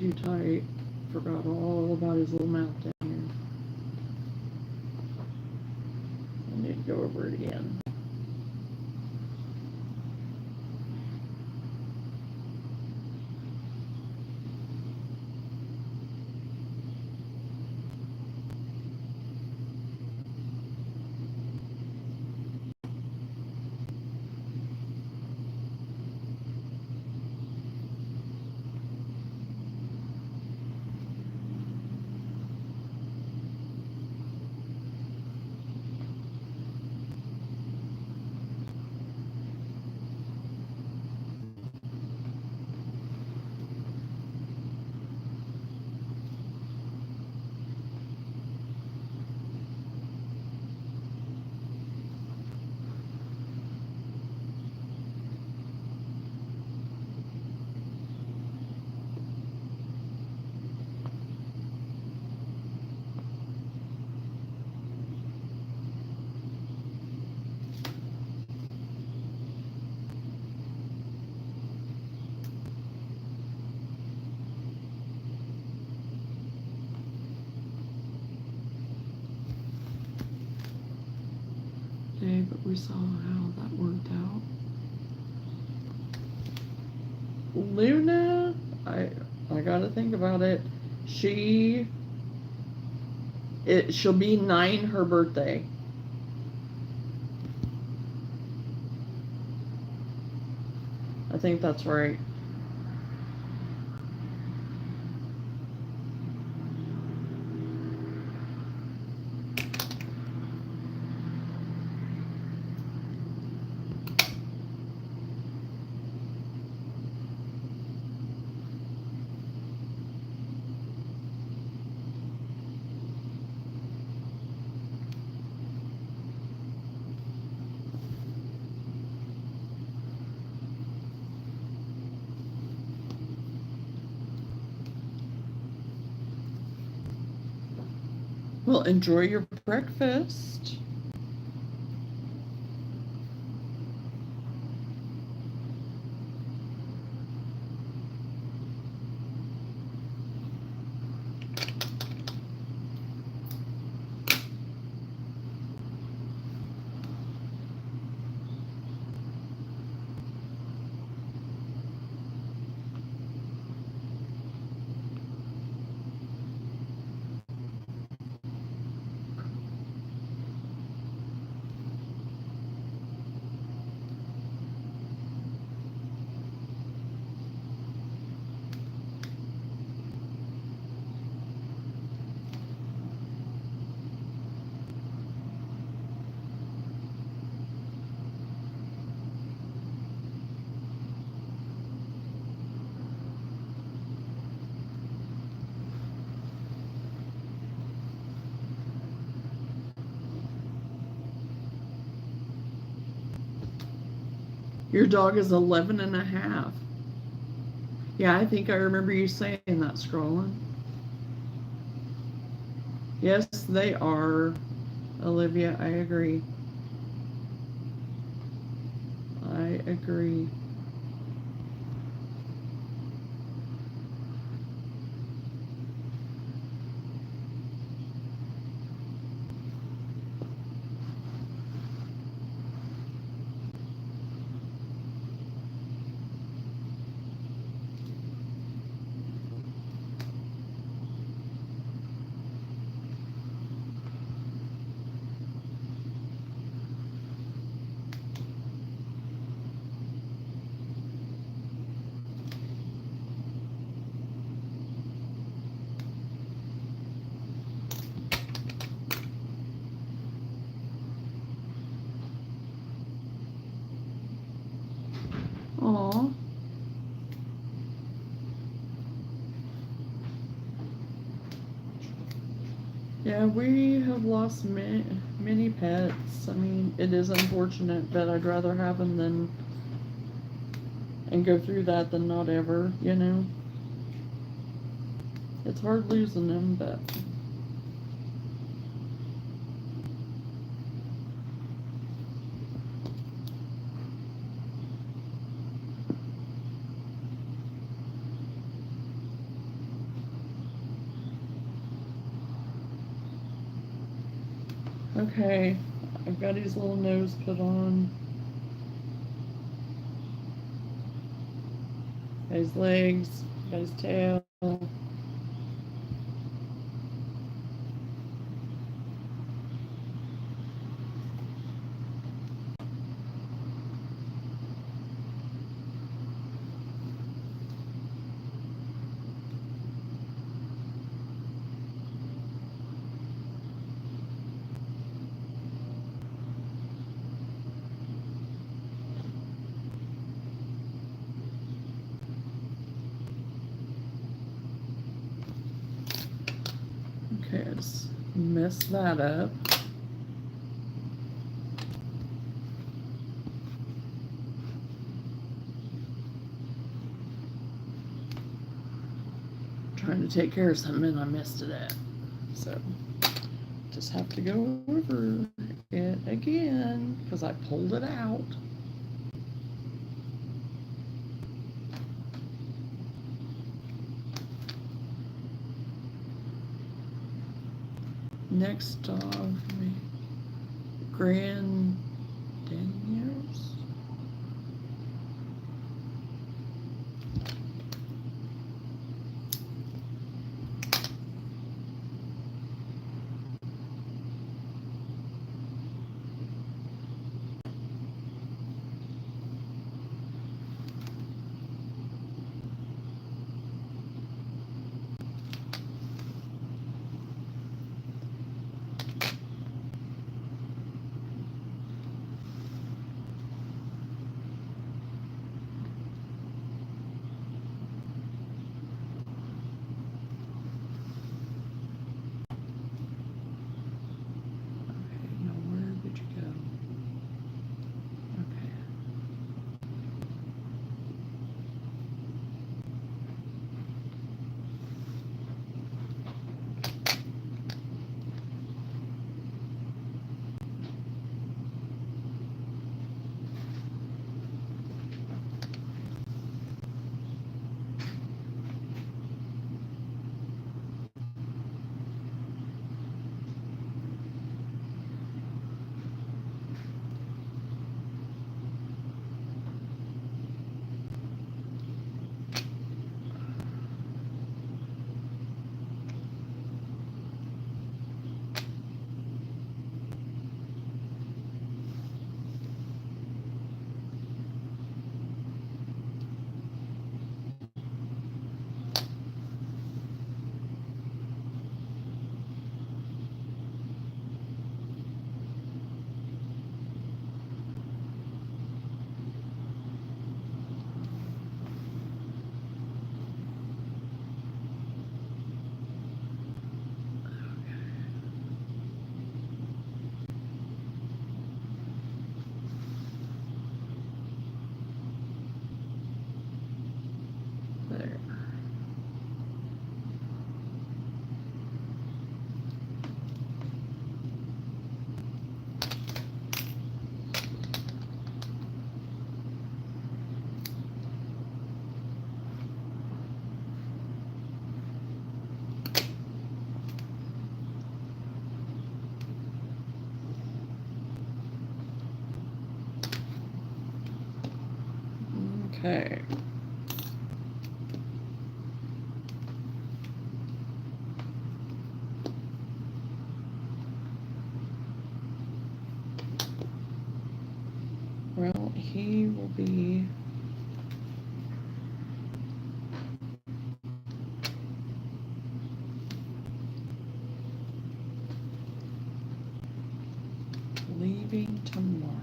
too tight. Forgot all about his little mouth down here. I need to go over it again. Okay, but we saw how that worked out. Luna, I gotta think about it. She'll be 9 her birthday. I think that's right. Well, enjoy your breakfast. Your dog is 11 and a half. Yeah, I think I remember you saying that, scrolling. Yes, they are, Olivia. I agree. I agree. Aw. Yeah, we have lost many pets. I mean, it is unfortunate, but I'd rather have them than and go through that than not ever, you know? It's hard losing them, but Okay, I've got his little nose put on. Got his legs, got his tail. Okay, I just messed that up. Trying to take care of something and I messed it up. So just have to go over it again because I pulled it out. Next of Grand Daniels. There. Okay. Well, he will be leaving tomorrow.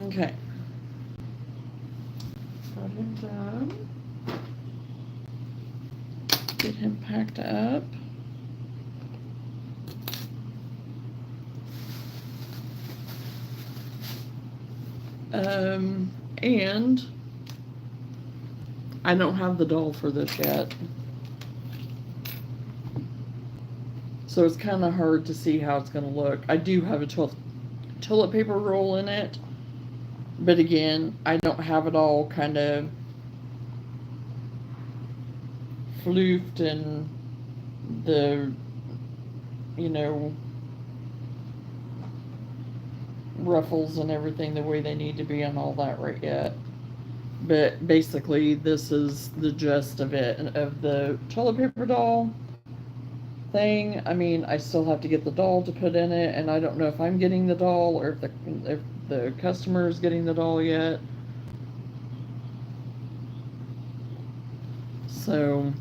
Okay. Got him done. Get him packed up. And I don't have the doll for this yet. So it's kind of hard to see how it's going to look. I do have a toilet paper roll in it. But again, I don't have it all kind of floofed and the, you know, ruffles and everything the way they need to be and all that right yet. But basically, this is the gist of it, of the toilet paper doll thing. I mean, I still have to get the doll to put in it, and I don't know if I'm getting the doll or if the customer is getting the doll yet. So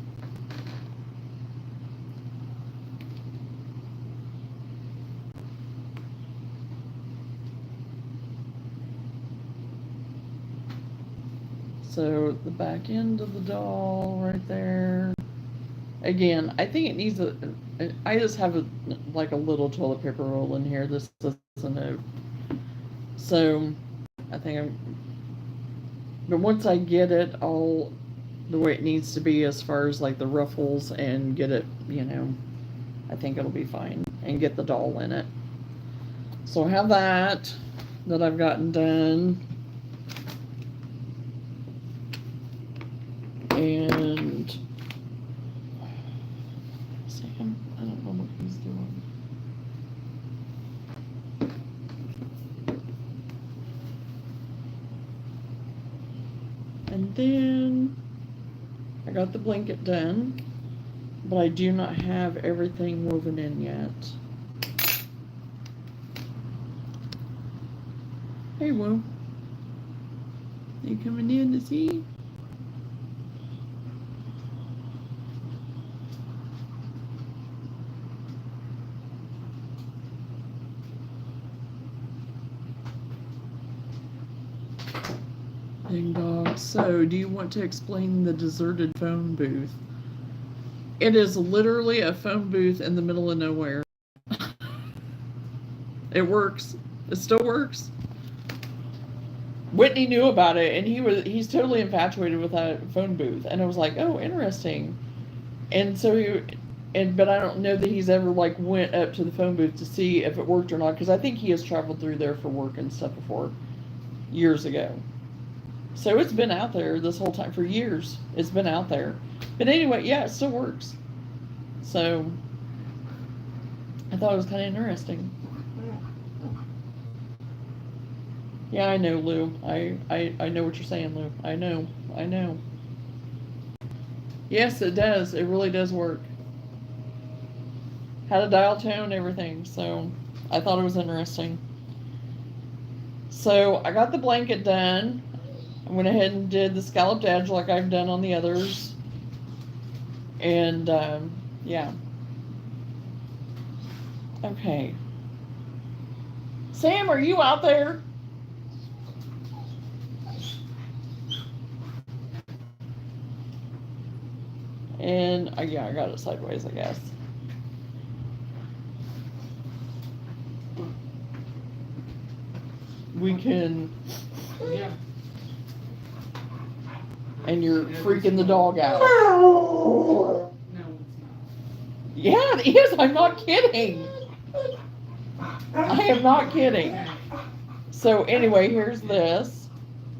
the back end of the doll right there. Again, I think it needs I just have like a little toilet paper roll in here. This isn't a. So I think but once I get it all the way it needs to be as far as like the ruffles and get it, you know, I think it'll be fine, and get the doll in it. So I have that I've gotten done. And Sam, I don't know what he's doing. And then I got the blanket done, but I do not have everything woven in yet. Hey, Woo. You coming in to see? Ding dong. So, do you want to explain the deserted phone booth? It is literally a phone booth in the middle of nowhere. It works. It still works. Whitney knew about it, and he's totally infatuated with that phone booth. And I was like, oh, interesting. And so but I don't know that he's ever like went up to the phone booth to see if it worked or not, because I think he has traveled through there for work and stuff before, years ago. So it's been out there this whole time for years. It's been out there. But anyway, yeah, it still works. So I thought it was kind of interesting. Yeah, I know, Lou. I know what you're saying, Lou. I know. Yes, it does. It really does work. Had a dial tone, everything. So I thought it was interesting. So I got the blanket done. I went ahead and did the scalloped edge like I've done on the others. And, yeah. Okay. Sam, are you out there? And, yeah, I got it sideways, I guess. We can... Yeah. And you're freaking the dog out. No, it's not. Yeah, it is. I'm not kidding. I am not kidding. So anyway, here's this.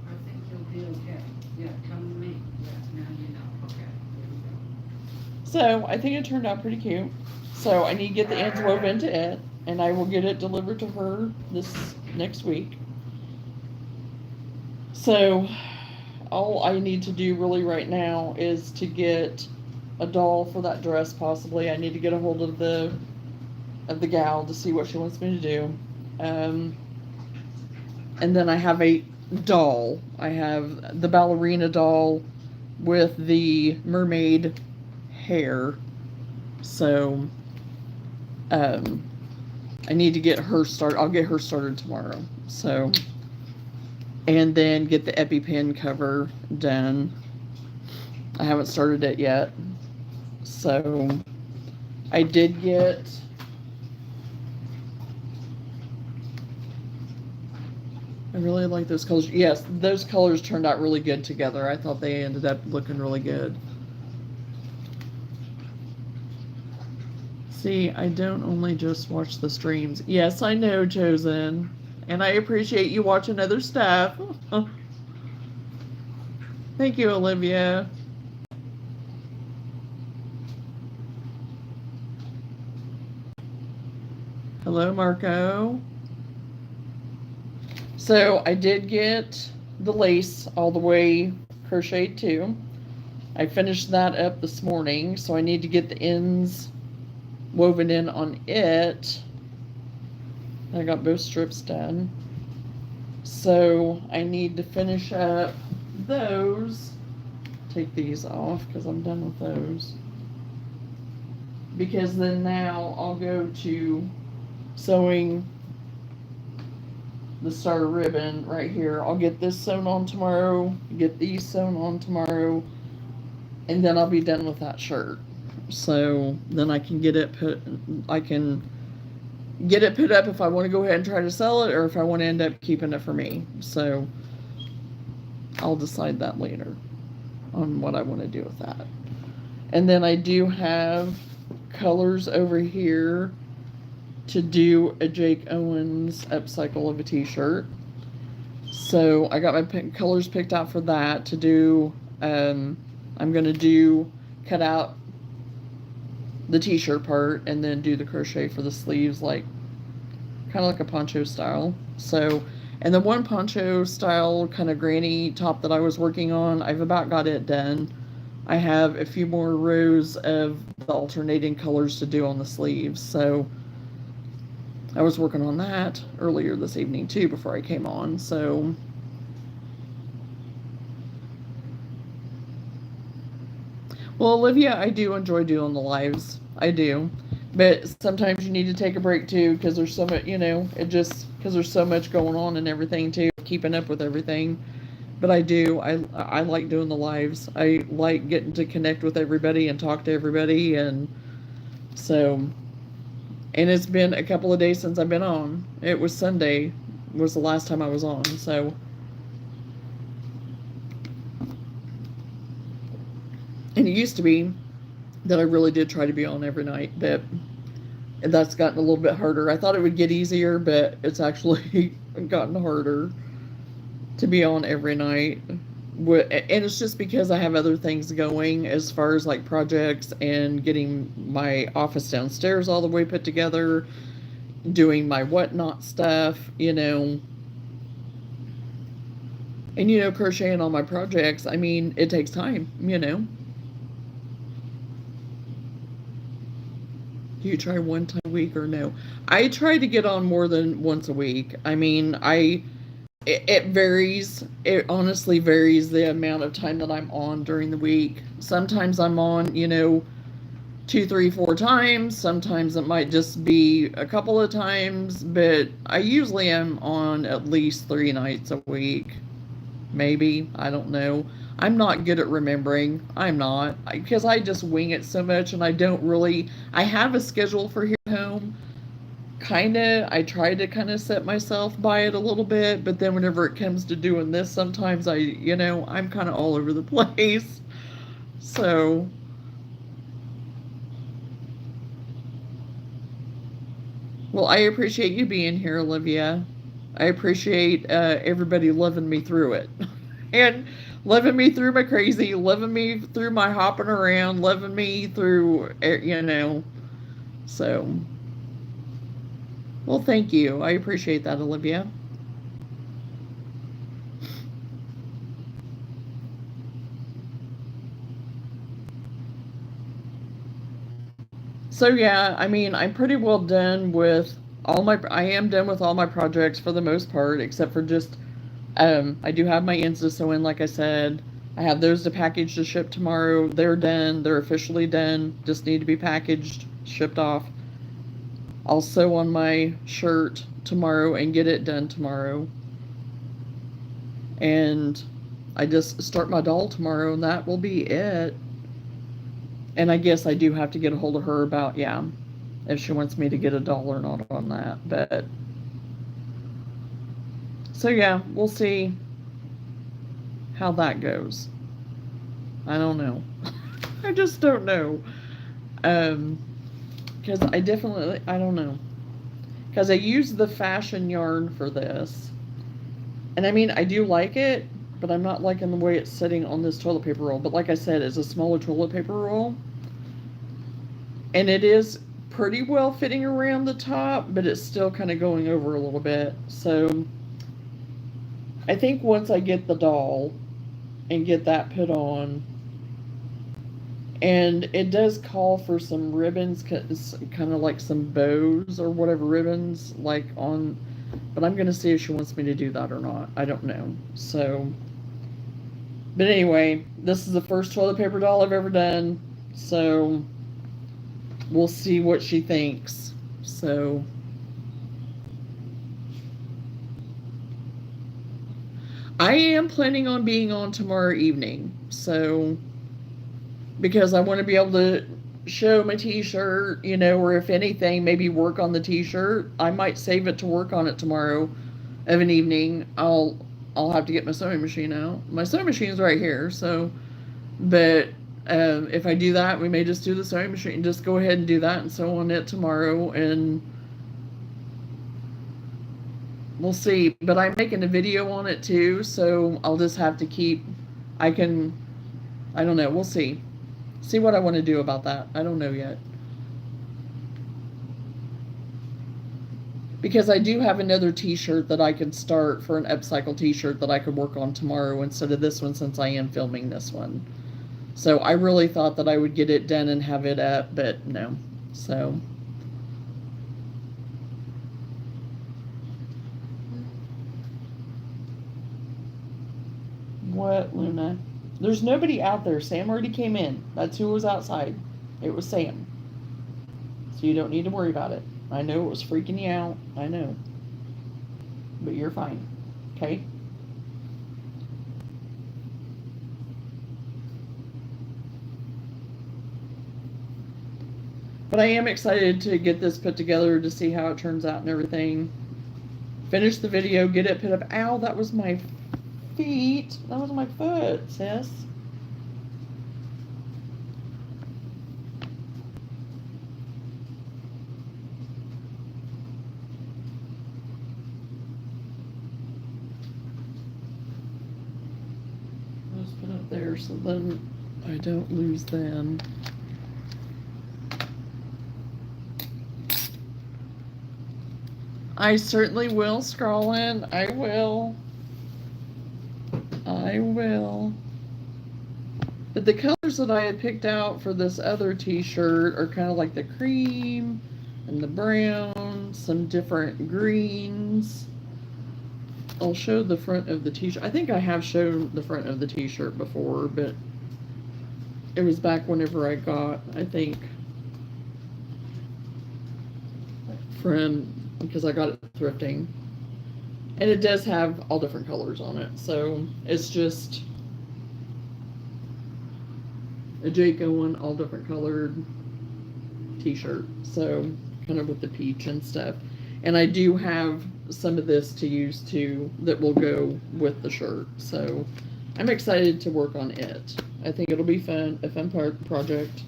I think you'll be okay. Yeah, come to me. Yeah, now you know. Okay, there we go. So I think it turned out pretty cute. So I need to get the ends woven into it, and I will get it delivered to her this next week. So all I need to do really right now is to get a doll for that dress. Possibly I need to get a hold of the gal to see what she wants me to do. And then I have a doll. I have the ballerina doll with the mermaid hair. So I need to get her started. I'll get her started tomorrow. So, and then get the EpiPen cover done. I haven't started it yet. So I did get I really like those colors. Yes, those colors turned out really good together. I thought they ended up looking really good. See, I don't only just watch the streams. Yes, I know, Chosen. And I appreciate you watching other stuff. Thank you, Olivia. Hello, Marco. So I did get the lace all the way crocheted too. I finished that up this morning, so I need to get the ends woven in on it. I got both strips done. So I need to finish up those. Take these off because I'm done with those. Because then now I'll go to sewing the star ribbon right here. I'll get this sewn on tomorrow, get these sewn on tomorrow, and then I'll be done with that shirt. So then I can get it put up if I want to go ahead and try to sell it or if I want to end up keeping it for me. So I'll decide that later on what I want to do with that. And then I do have colors over here to do a Jake Owens upcycle of a t-shirt. So I got my colors picked out for that to do. I'm going to cut out the t-shirt part and then do the crochet for the sleeves, like kind of like a poncho style. So, and the one poncho style kind of granny top that I was working on, I've about got it done. I have a few more rows of the alternating colors to do on the sleeves. So I was working on that earlier this evening too before I came on. So well, Olivia, I do enjoy doing the lives. I do. But sometimes you need to take a break too because there's so much, because there's so much going on and everything too, keeping up with everything. But I do. I like doing the lives. I like getting to connect with everybody and talk to everybody, and so. And it's been a couple of days since I've been on. It was Sunday was the last time I was on, so. And it used to be that I really did try to be on every night, but that's gotten a little bit harder. I thought it would get easier, but it's actually gotten harder to be on every night. And it's just because I have other things going as far as like projects and getting my office downstairs all the way put together, doing my whatnot stuff, and crocheting all my projects. I mean, it takes time, Do you try one time a week or no? I try to get on more than once a week. I mean, it varies. It honestly varies the amount of time that I'm on during the week. Sometimes I'm on, 2, 3, 4 times. Sometimes it might just be a couple of times, but I usually am on at least 3 nights a week. Maybe. I don't know. I'm not good at remembering. I'm not. Because I just wing it so much and I have a schedule for here at home. I try to kind of set myself by it a little bit, but then whenever it comes to doing this, sometimes I'm kind of all over the place. So, well, I appreciate you being here, Olivia. I appreciate everybody loving me through it. And loving me through my crazy, loving me through my hopping around, loving me through, so. Well, thank you. I appreciate that, Olivia. So yeah, I mean, I'm pretty well done with I am done with all my projects for the most part, except for just, I do have my ends to sew in, like I said. I have those to package to ship tomorrow. They're done. They're officially done. Just need to be packaged, shipped off. I'll sew on my shirt tomorrow and get it done tomorrow. And I just start my doll tomorrow and that will be it. And I guess I do have to get a hold of her about, if she wants me to get a doll or not on that. But, so yeah, we'll see how that goes. I don't know. I just don't know. Because I don't know. Because I used the fashion yarn for this. And I mean, I do like it, but I'm not liking the way it's sitting on this toilet paper roll. But like I said, it's a smaller toilet paper roll. And it is pretty well fitting around the top, but it's still kind of going over a little bit. So I think once I get the doll and get that put on, and it does call for some ribbons, kind of like some bows or whatever ribbons, like on, but I'm going to see if she wants me to do that or not. I don't know. So, but anyway, this is the first toilet paper doll I've ever done. So, we'll see what she thinks. So, I am planning on being on tomorrow evening. So, because I want to be able to show my t-shirt, you know, or if anything, maybe work on the t-shirt. I might save it to work on it tomorrow of an evening. I'll have to get my sewing machine out. My sewing machine's right here, so, but if I do that, we may just do the sewing machine, just go ahead and do that and sew on it tomorrow, and we'll see. But I'm making a video on it too, so I'll just have to keep, I don't know, we'll see. See what I want to do about that. I don't know yet. Because I do have another t-shirt that I could start for an upcycle t-shirt that I could work on tomorrow instead of this one, since I am filming this one. So I really thought that I would get it done and have it up, but no. So what, Luna? There's nobody out there. Sam already came in. That's who was outside. It was Sam. So you don't need to worry about it. I know it was freaking you out. I know. But you're fine. Okay? But I am excited to get this put together to see how it turns out and everything. Finish the video, get it put up. Ow, that was my feet. That was my foot, sis. Just put it there so then I don't lose them. I certainly will, Scrollin'. I will. But the colors that I had picked out for this other t-shirt are kind of like the cream and the brown, some different greens. I'll show the front of the t-shirt. I think I have shown the front of the t-shirt before, but it was back whenever I got, I think, because I got it thrifting. And it does have all different colors on it. So it's just a Jake Owen, all different colored t-shirt. So kind of with the peach and stuff. And I do have some of this to use too that will go with the shirt. So I'm excited to work on it. I think it'll be fun, a fun project.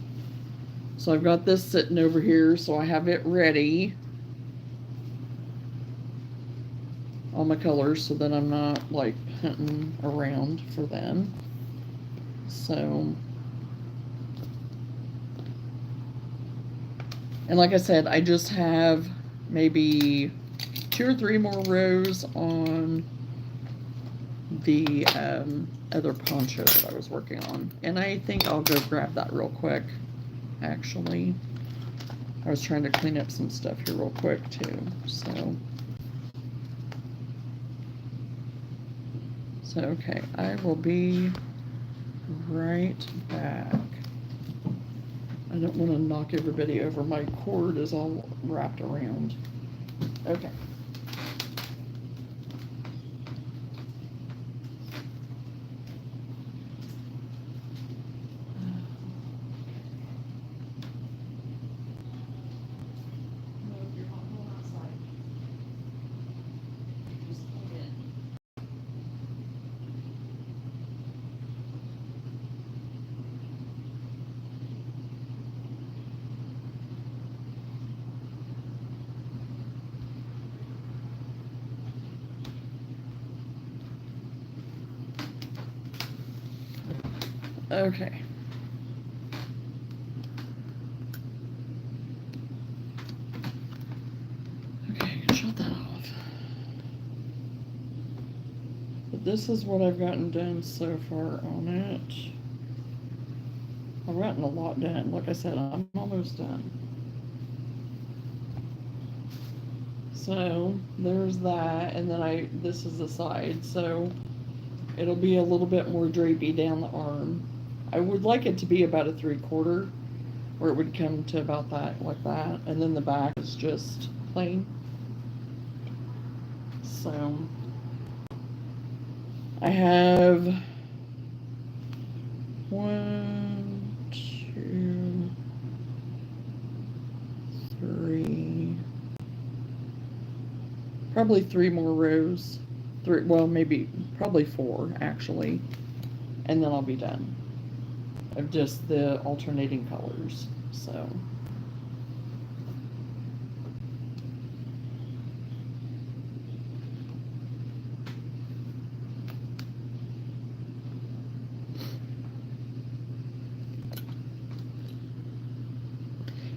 So I've got this sitting over here, so I have it ready. All my colors, so that I'm not like hunting around for them. So, and like I said, I just have maybe 2 or 3 more rows on the other poncho that I was working on, and I think I'll go grab that real quick. Actually, I was trying to clean up some stuff here real quick too, so okay, I will be right back. I don't want to knock everybody over. My cord is all wrapped around. Okay. Okay. this is what I've gotten done so far on it. I've gotten a lot done. Like I said, I'm almost done. So there's that, and then this is the side, so it'll be a little bit more drapey down the arm. I would like it to be about a 3/4, where it would come to about that, like that, and then the back is just plain. So I have 1, 2, 3, probably 3 more rows. Well, maybe, probably 4 actually, and then I'll be done. Of just the alternating colors, so.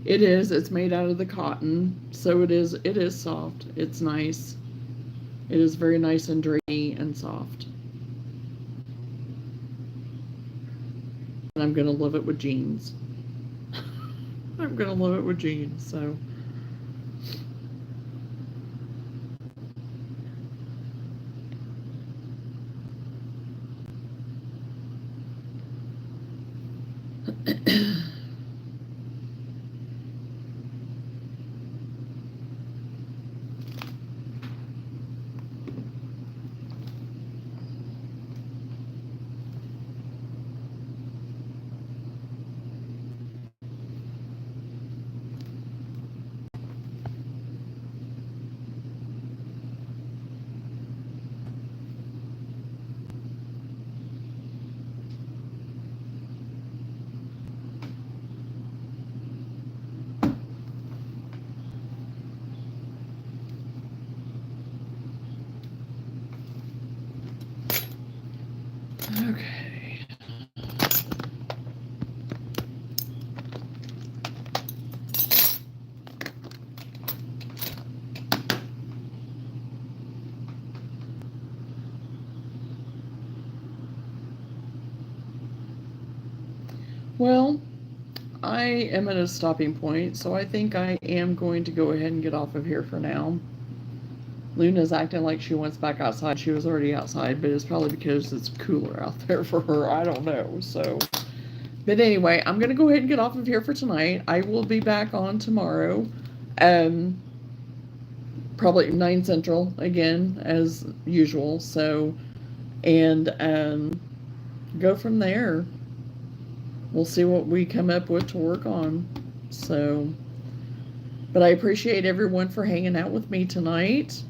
It's made out of the cotton, so it is soft. It's nice. It is very nice and drapey and soft. And I'm gonna love it with jeans. I'm gonna love it with jeans, so. Okay. Well, I am at a stopping point, so I think I am going to go ahead and get off of here for now. Luna's acting like she wants back outside. She was already outside, but it's probably because it's cooler out there for her. I don't know. So, but anyway, I'm going to go ahead and get off of here for tonight. I will be back on tomorrow. Probably 9 Central again, as usual. So, and go from there. We'll see what we come up with to work on. So, but I appreciate everyone for hanging out with me tonight.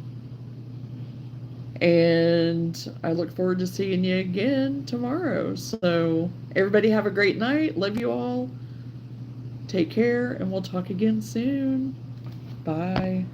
And I look forward to seeing you again tomorrow. So, everybody have a great night. Love you all. Take care, and we'll talk again soon. Bye.